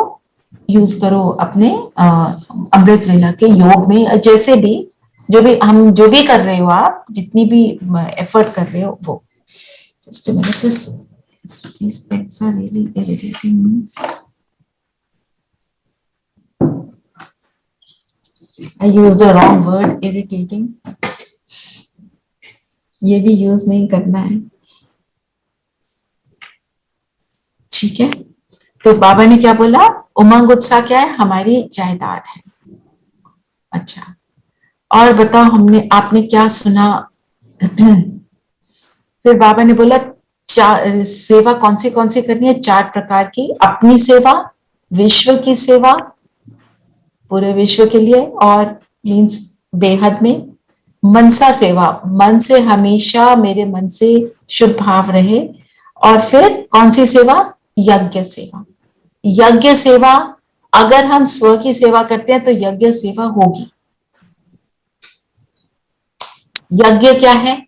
यूज करो अपने अमृत वेला के योग में, जैसे भी जो भी कर रहे हो, आप जितनी भी एफर्ट कर रहे हो वो। Just a minute, these pets are really irritating me. I used a wrong word, irritating. ये भी यूज नहीं करना है, ठीक है। तो बाबा ने क्या बोला, उमंग उत्साह क्या है, हमारी जायदाद है। अच्छा, और बताओ हमने आपने क्या सुना। फिर बाबा ने बोला सेवा कौन सी करनी है, 4 प्रकार की। अपनी सेवा, विश्व की सेवा, पूरे विश्व के लिए, और मीन्स बेहद में। मनसा सेवा, मन से हमेशा मेरे मन से शुभ भाव रहे। और फिर कौन सी सेवा, यज्ञ सेवा। यज्ञ सेवा, अगर हम स्व की सेवा करते हैं तो यज्ञ सेवा होगी। यज्ञ क्या है,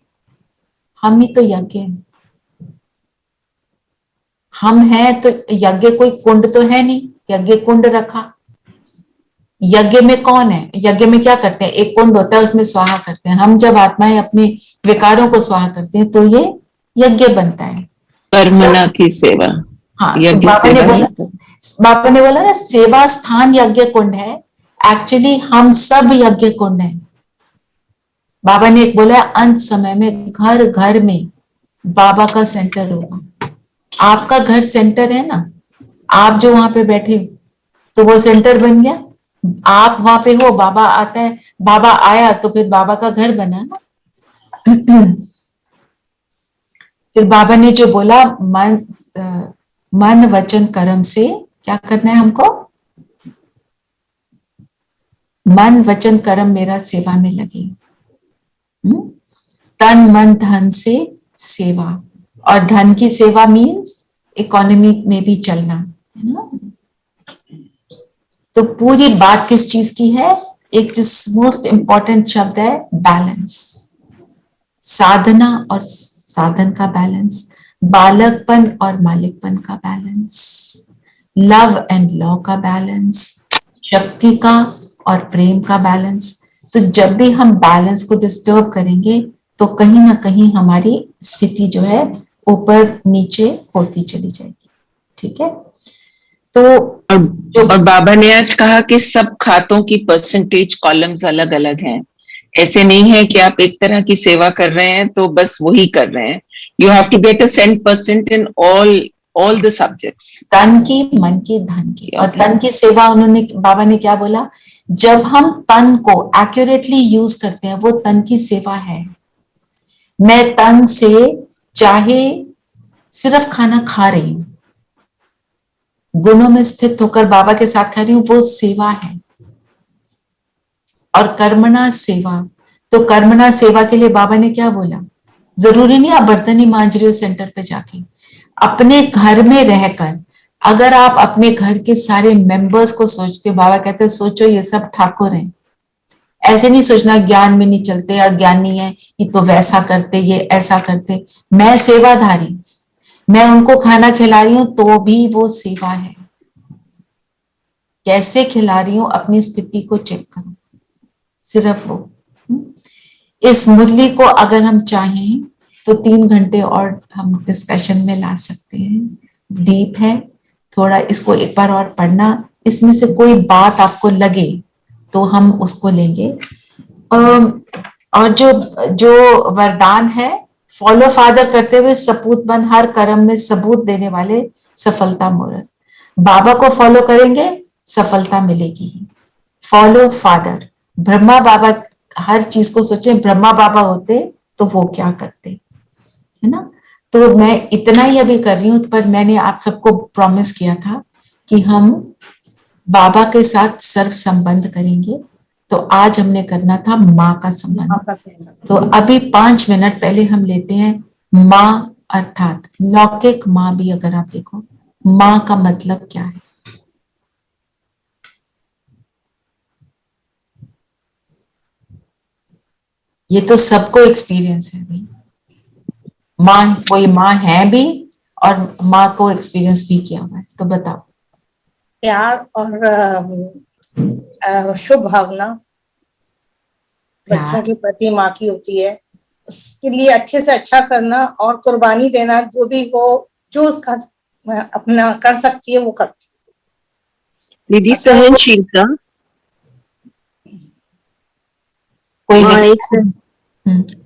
हम ही तो यज्ञ हैं। हम हैं तो यज्ञ, कोई कुंड तो है नहीं, यज्ञ कुंड रखा। यज्ञ में कौन है, यज्ञ में क्या करते हैं, एक कुंड होता है उसमें स्वाहा करते हैं। हम जब आत्माएं अपने विकारों को स्वाहा करते हैं तो ये यज्ञ बनता है। कर्मणा की सेवा, हाँ, यज्ञ बाबा ने बोला ना, सेवा स्थान यज्ञ कुंड है। एक्चुअली हम सब यज्ञ कुंड हैं। बाबा ने एक बोला, अंत समय में घर घर में बाबा का सेंटर होगा। आपका घर सेंटर है ना, आप जो वहां पे बैठे हो तो वो सेंटर बन गया। आप वहां पे हो, बाबा आता है, बाबा आया तो फिर बाबा का घर बना ना। फिर बाबा ने जो बोला, मन वचन कर्म से क्या करना है हमको, मन वचन कर्म मेरा सेवा में लगे। तन मन धन से सेवा, और धन की सेवा मीन्स इकोनॉमी में भी चलना, है ना। तो पूरी बात किस चीज की है, एक जो मोस्ट इंपॉर्टेंट शब्द है, बैलेंस। साधना और साधन का बैलेंस, बालकपन और मालिकपन का बैलेंस, लव एंड लॉ का बैलेंस, शक्ति का और प्रेम का बैलेंस। तो जब भी हम बैलेंस को डिस्टर्ब करेंगे तो कहीं ना कहीं हमारी स्थिति जो है ऊपर नीचे होती चली जाएगी, ठीक है। तो और बाबा ने आज कहा कि सब खातों की परसेंटेज कॉलम्स अलग अलग हैं। ऐसे नहीं है कि आप एक तरह की सेवा कर रहे हैं तो बस वही कर रहे हैं। You have to get a 100% in all the subjects. तन की, मन की, धन की। और तन की सेवा उन्होंने, बाबा ने क्या बोला, जब हम तन को एक्यूरेटली यूज करते हैं वो तन की सेवा है। मैं तन से चाहे सिर्फ खाना खा रही हूं, गुणों में स्थित होकर बाबा के साथ खा रही हूं, वो सेवा है। और कर्मणा सेवा, तो कर्मणा सेवा के लिए बाबा ने क्या बोला, जरूरी नहीं आप बर्तन ही मांज रहे हो सेंटर पे जाके, अपने घर में रहकर अगर आप अपने घर के सारे मेंबर्स को सोचते हो, बाबा कहते हैं सोचो ये सब ठाकुर हैं। ऐसे नहीं सोचना ज्ञान में नहीं चलते, अज्ञानी है, ये तो वैसा करते, ये ऐसा करते। मैं सेवाधारी, मैं उनको खाना खिला रही हूं तो भी वो सेवा है। कैसे खिला रही हूं, अपनी स्थिति को चेक करो, सिर्फ वो। इस मुरली को अगर हम चाहें तो 3 घंटे और हम डिस्कशन में ला सकते हैं। डीप है थोड़ा, इसको एक बार और पढ़ना, इसमें से कोई बात आपको लगे तो हम उसको लेंगे। और जो वरदान है, फॉलो फादर करते हुए सपूत बन, हर कर्म में सबूत देने वाले सफलता मुहूर्त। बाबा को फॉलो करेंगे सफलता मिलेगी। फॉलो फादर, ब्रह्मा बाबा, हर चीज को सोचे, ब्रह्मा बाबा होते तो वो क्या करते, है ना। तो मैं इतना ही अभी कर रही हूं, पर मैंने आप सबको प्रॉमिस किया था कि हम बाबा के साथ सर्व संबंध करेंगे। तो आज हमने करना था माँ का संबंध। तो अभी 5 मिनट पहले हम लेते हैं माँ, अर्थात लौकिक माँ भी अगर आप देखो, माँ का मतलब क्या है। ये तो सबको एक्सपीरियंस है भाई, माँ, कोई माँ है भी और माँ को एक्सपीरियंस भी किया हुआ है, तो बताओ। प्यार और शुभ भावना बच्चों के प्रति माँ की होती है, उसके लिए अच्छे से अच्छा करना और कुर्बानी देना, जो भी वो जो उसका अपना कर सकती है वो करती है। दीदी सहनशीलता, कोई माँ नहीं। एक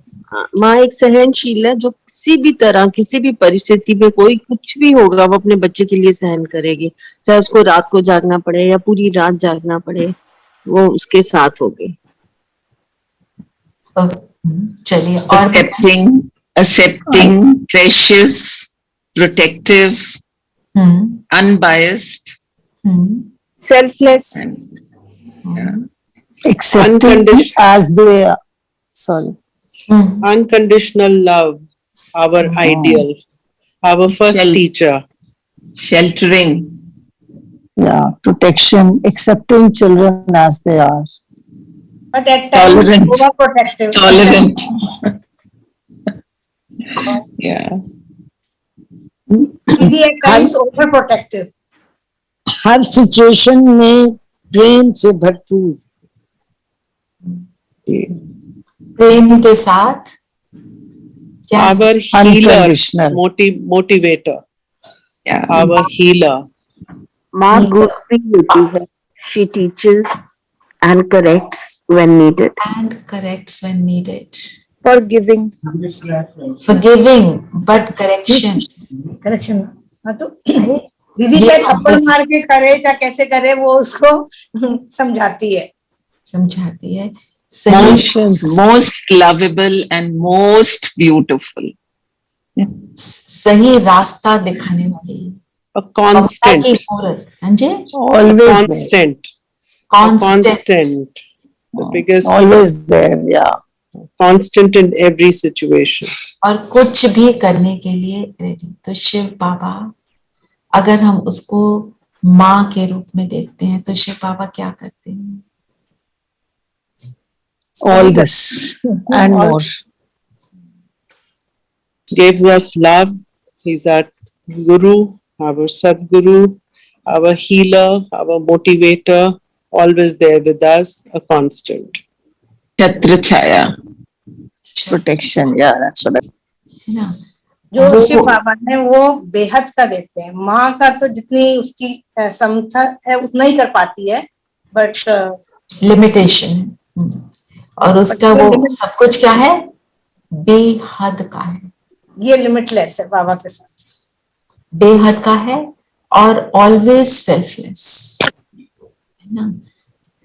माँ एक सहनशील है, जो किसी भी तरह किसी भी परिस्थिति में कोई कुछ भी होगा वो अपने बच्चे के लिए सहन करेगी, चाहे उसको रात को जागना पड़े या पूरी रात जागना पड़े, वो उसके साथ होगी। चलिए और accepting, precious, protective, unbiased, selfless, and yeah. Accepting Unconditional. as they are. Sorry. Unconditional love, our ideal, our first Shel- teacher. sheltering, Yeah. Protection, accepting children as they are. But at times Tolerant. overprotective. tolerant. Yeah. दीदी at times overprotective. Her situation में प्रेम से भरपूर. प्रेम के साथ क्या है? Our healer, Unconditional. motivator, Yeah. our healer. माँ गुड भी होती है. She teaches and corrects when needed. And corrects when needed. Forgiving. Forgiving, but correction. Correction. हाँ तो दीदी चाहे थप्पड़ मार के करे चाहे कैसे करे वो उसको समझाती है. समझाती है. सही Most lovable and most beautiful. सही रास्ता दिखाने वाली. A constant. हाँ जी. Always Constant. Constant. The biggest. Always there. Yeah. Constant in every situation. और कुछ भी करने के लिए रेडी. तो शिव बाबा, अगर हम उसको माँ के रूप में देखते हैं तो शिव बाबा क्या करते हैं? All this and more. Gives us love. He's our guru, our Sadguru, our healer, our motivator, always there with us, a constant. Chatra Chaya. Protection. Yeah, that's what है ना? जो शिव बाबा ने वो बेहद का देते हैं. माँ का तो जितनी उसकी क्षमता है उतना ही कर पाती है, बट लिमिटेशन है. और उसका वो सब कुछ क्या है? बेहद का है. ये लिमिटलेस है बाबा के साथ. बेहद का है और ऑलवेज सेल्फलेस, है ना?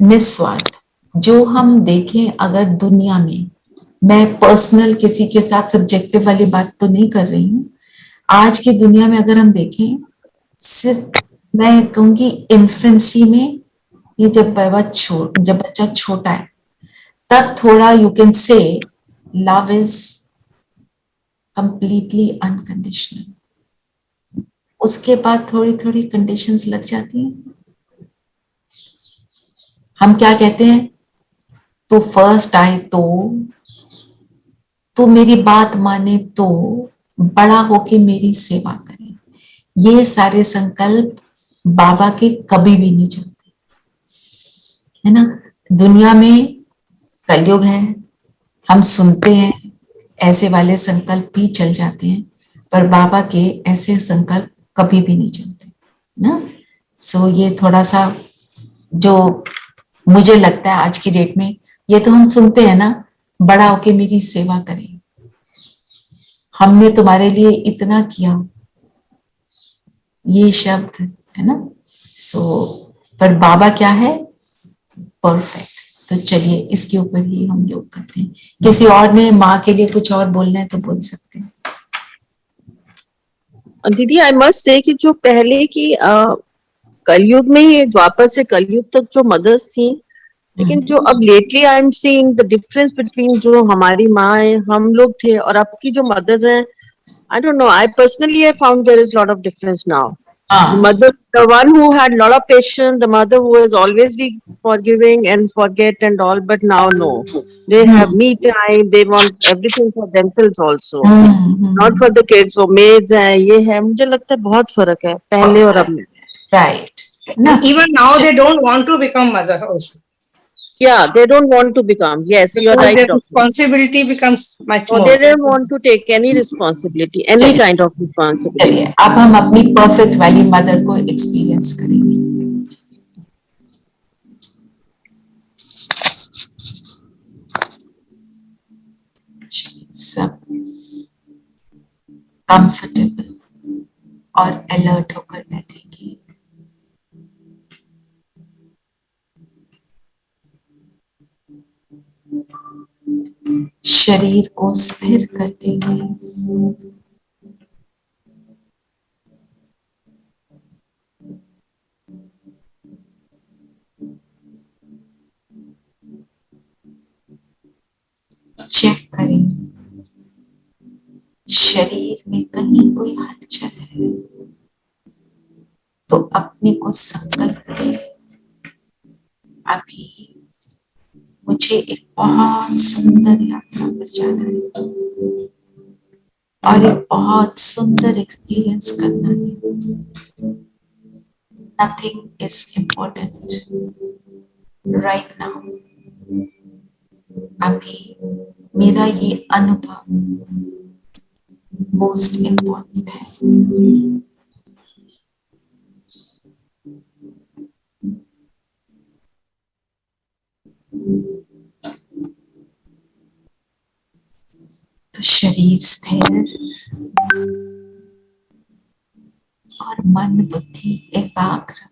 निस्वार्थ. जो हम देखें अगर दुनिया में, मैं पर्सनल किसी के साथ सब्जेक्टिव वाली बात तो नहीं कर रही हूँ, आज की दुनिया में अगर हम देखें, सिर्फ मैं कहूँगी इन्फेंसी में, ये जब बच्चा छोटा है तब थोड़ा you can say love is completely unconditional. उसके बाद थोड़ी थोड़ी कंडीशंस लग जाती हैं. हम क्या कहते हैं? तो फर्स्ट आए तो मेरी बात माने तो बड़ा होके मेरी सेवा करे. ये सारे संकल्प बाबा के कभी भी नहीं चलते, है ना? दुनिया में कलयुग है, हम सुनते हैं ऐसे वाले संकल्प भी चल जाते हैं, पर बाबा के ऐसे संकल्प कभी भी नहीं चलते ना. सो ये थोड़ा सा जो मुझे लगता है आज की डेट में, ये तो हम सुनते हैं ना, बड़ा होके मेरी सेवा करें, हमने तुम्हारे लिए इतना किया, ये शब्द है ना. सो पर बाबा क्या है? परफेक्ट. तो चलिए इसके ऊपर ही हम योग करते हैं. किसी और ने माँ के लिए कुछ और बोलना है तो बोल सकते हैं. दीदी आई मस्ट से कि जो पहले की कलयुग में ही, द्वापर से कलयुग तक जो मदर्स थी, लेकिन जो अब lately I am seeing the difference between जो हमारी माँ है, हम लोग थे, और अब की जो मदर्स हैं, I don't know, I personally I found there is lot of difference now. The mother, the one who had lot of patience, the mother who has always been forgiving and forget and all, but now no, they have me time, they want everything for themselves also, not for the kids. So maids है, ये है, मुझे लगता है बहुत फर्क है पहले और अब में. Right. Even now they don't want to become mother also. Yeah, they don't want to become. Yes, you are right. Their responsibility becomes much Or more. they don't want to take any responsibility, any kind of responsibility. चलिए अब हम अपनी परफेक्ट वाली मदर को एक्सपीरियंस करेंगे. कंफर्टेबल और अलर्ट होकर बैठेंगे। शरीर को स्थिर कर देंगे। चेक करें शरीर में कहीं कोई हलचल है तो अपने को संकल्प दे, अभी मुझे एक बहुत सुंदर यात्रा पर जाना है और एक बहुत सुंदर एक्सपीरियंस करना है। Nothing is important right now. अभी मेरा ये अनुभव मोस्ट इम्पोर्टेंट है। तो शरीर स्थिर और मन बुद्धि एकाग्र।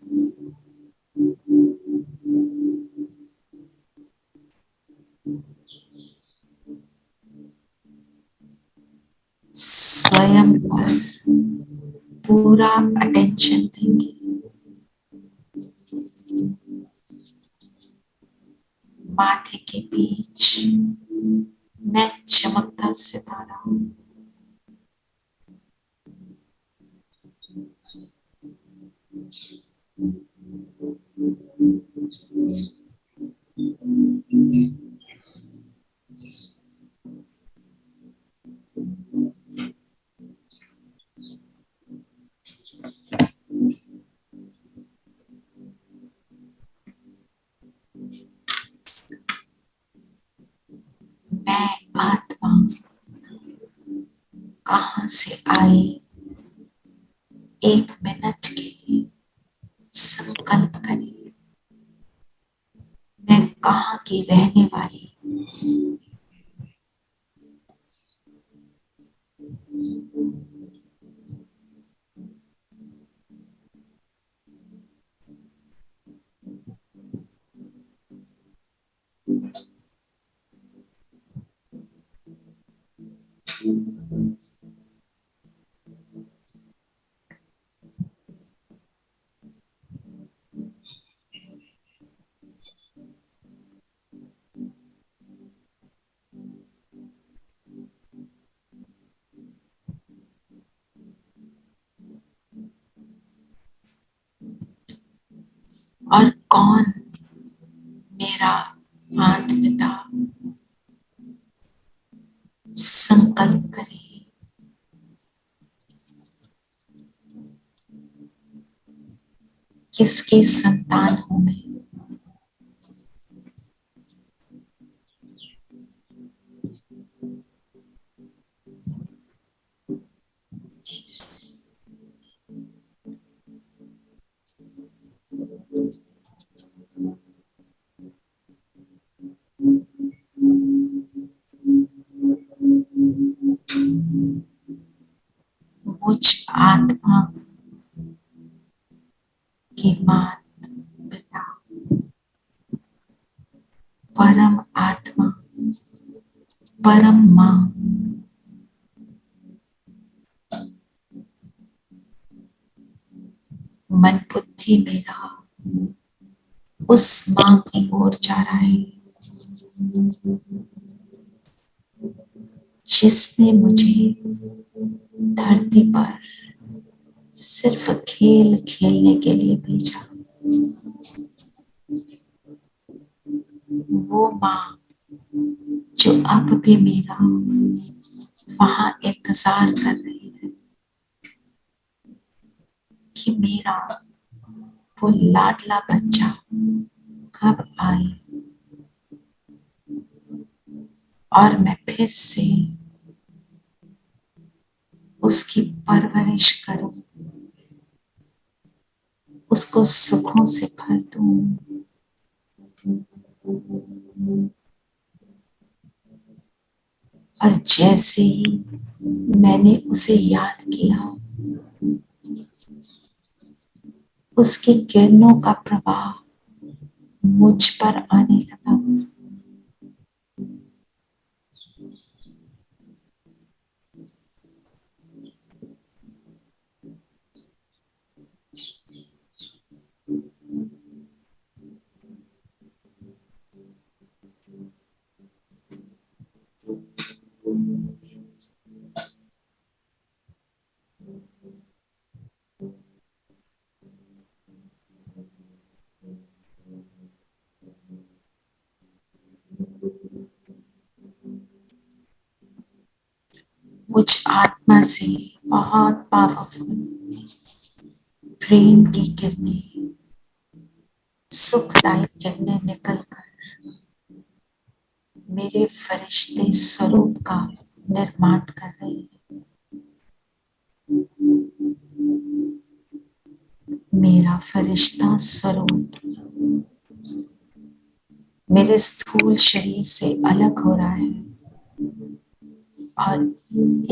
स्वयं पर पूरा अटेंशन देंगे। माथे के बीच मैं चमकता सितारा हूं। मैं आत्मा कहां से आई, एक मिनट के लिए संकल्प करें। मैं कहां की रहने वाली, और कौन मेरा आत्मपिता। संकल्प करें किसकी संतान हूं मैं। मुझ आत्मा की मात पिता परम आत्मा परम मां मन बुद्धि मेरा उस मां की ओर जा रहा है जिसने मुझे धरती पर सिर्फ खेल खेलने के लिए भेजा। वो मां जो अब भी मेरा वहां इंतजार कर रही है कि मेरा वो लाडला बच्चा कब आए और मैं फिर से उसकी परवरिश करूं, उसको सुखों से भर दूं। और जैसे ही मैंने उसे याद किया, उसकी किरणों का प्रवाह मुझ पर आने लगा। मुझ आत्मा से बहुत पावरफुल प्रेम की किरणें, सुखदायी किरणें निकलकर मेरे फरिश्ते स्वरूप का निर्माण कर रही है। मेरा फरिश्ता स्वरूप मेरे स्थूल शरीर से अलग हो रहा है और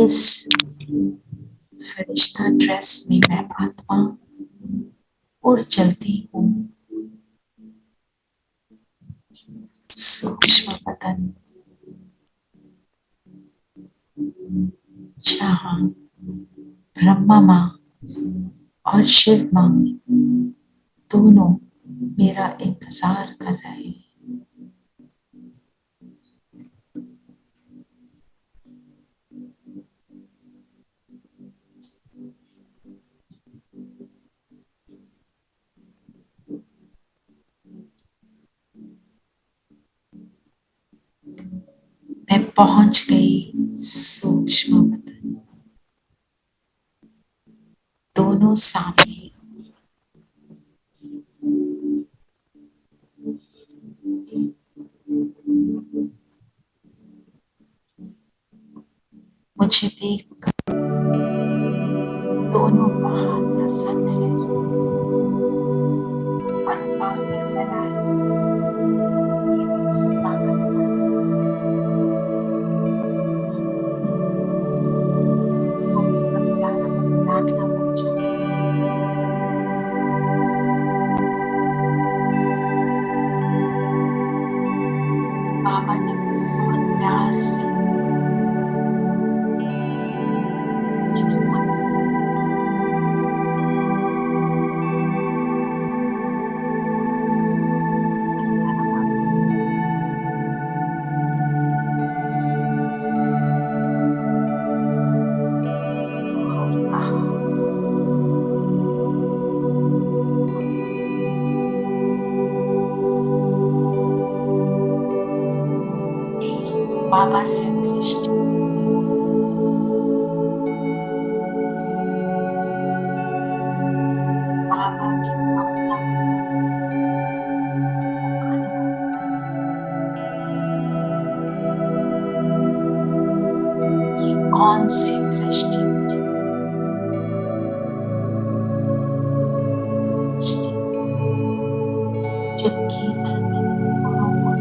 इस फरिश्ता ड्रेस में मैं आत्मा उड़ चलती हूँ। सूक्ष्म बदन जहाँ ब्रह्मा माँ और शिव माँ दोनों मेरा इंतजार कर रहे हैं। मैं पहुंच गई सूक्ष्म बदन, दोनों सामने। मुझे देख दोनों बहुत प्रसन्न है और आंखें फैलाए मेरा स्वागत कर रहे हैं। वो मेरा प्यारा लाडला बच्चा, बाबा ने बहुत प्यार से सिर पर हाथ और कहा, बाबा से दृष्टि बाबा की ममता को अनुभव कर। ये कौन सी दृष्टि दृष्टि जो केवल मेरे गुणों को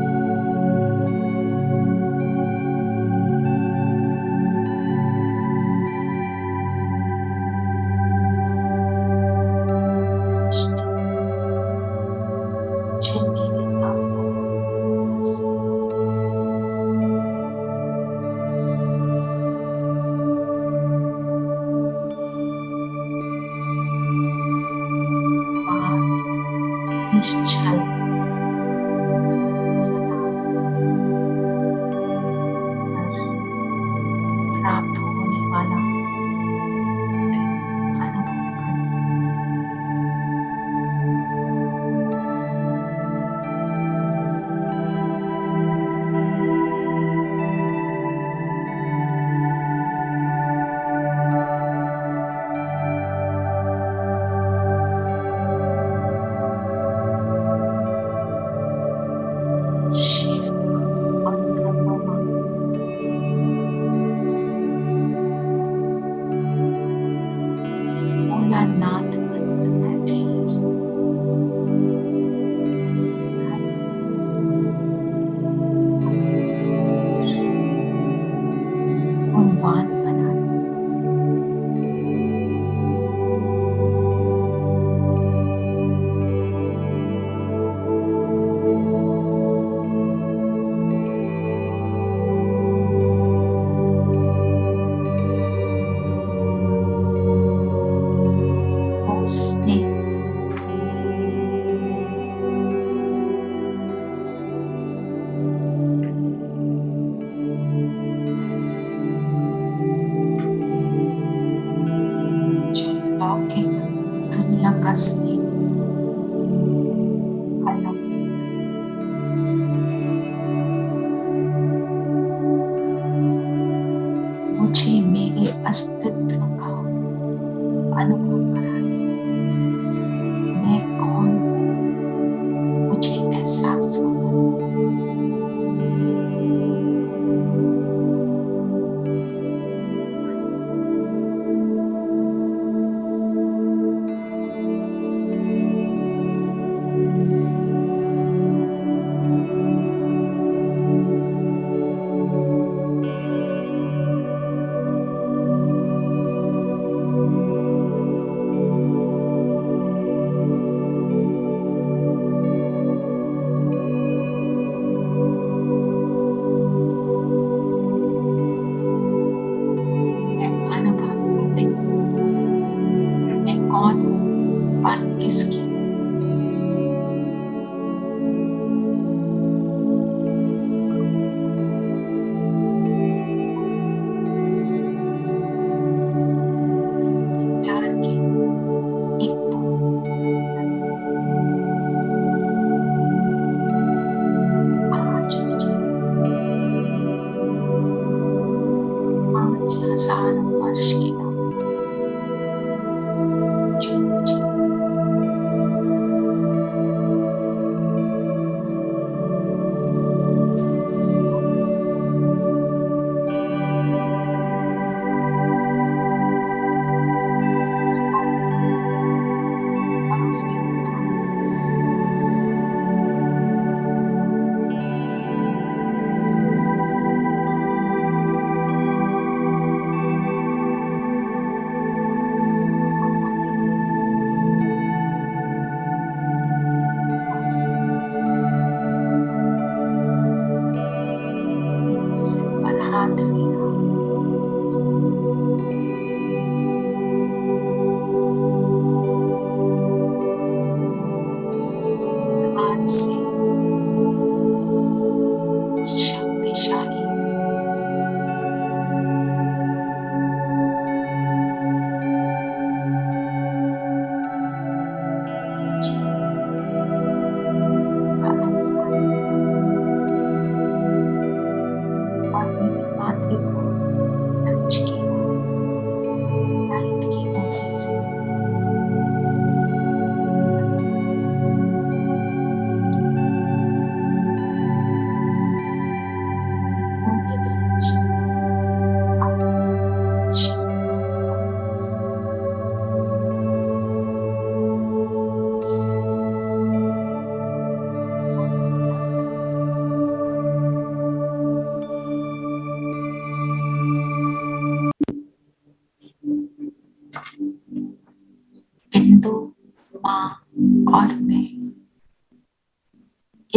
दृष्टि जो मेरे अवगुणों से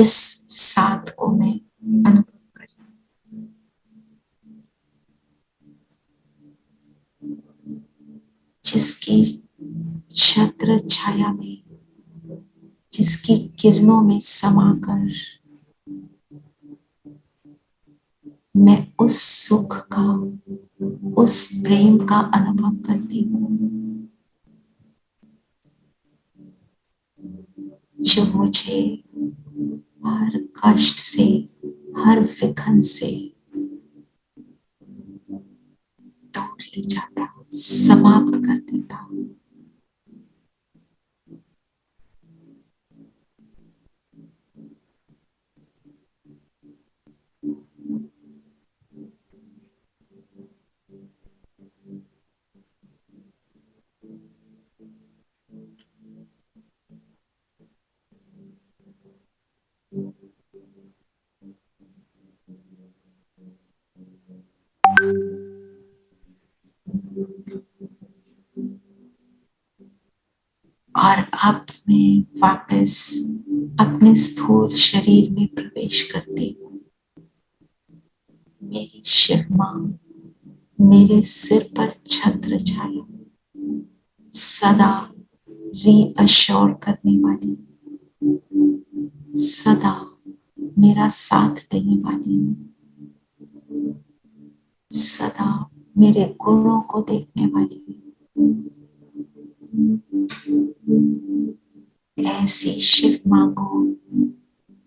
इस साथ को मैं अनुभव करूं। जिसकी छत्र छाया में, जिसकी किरणों में समाकर मैं उस सुख का, उस प्रेम का अनुभव करती हूँ जो मुझे हर कष्ट से, हर विघन से दूर ले जाता, समाप्त कर देता। और अब मैं वापस अपने स्थूल शरीर में प्रवेश करती हूँ। मेरी शिव माँ मेरे सिर पर छत्र छाया, सदा रीअश्योर करने वाली, सदा मेरा साथ देने वाली, सदा मेरे गुणों को देखने वाली, ऐसी शिव माँ को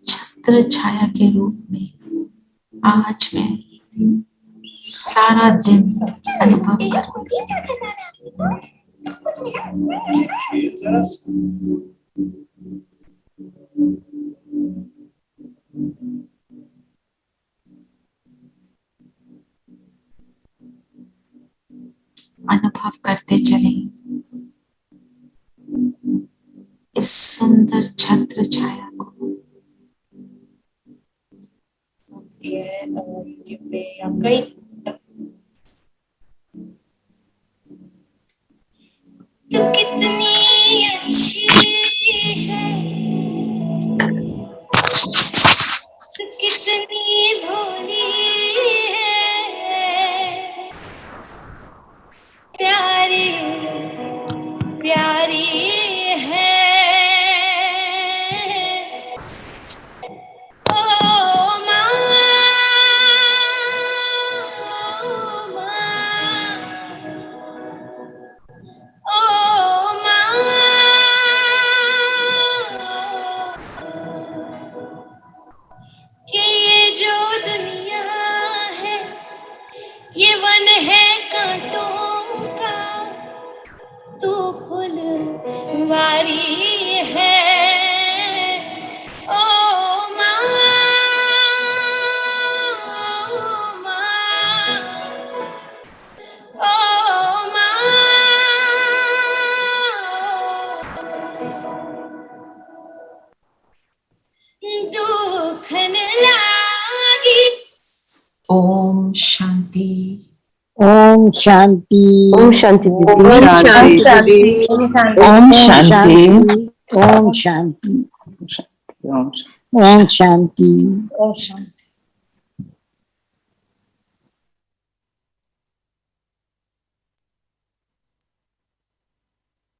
छत्र छाया के रूप में आज मैं सारा दिन अनुभव करूंगी। अनुभव करते चले इस सुंदर छत्र छाया को। यूट्यूब पे या कई तू कितनी अच्छी है, तू कितनी भोली है, प्यारी प्यारी है। ये वन है कांटों का, तू फुलवारी है। ओ माँ, ओ माँ, ओ माँ, दुख न लागी। ओम शांति। ओम शांति। ओम शांति दीदी। ओम शांति। ओम शांति। ओम शांति। ओम ओम शांति। ओम शांति।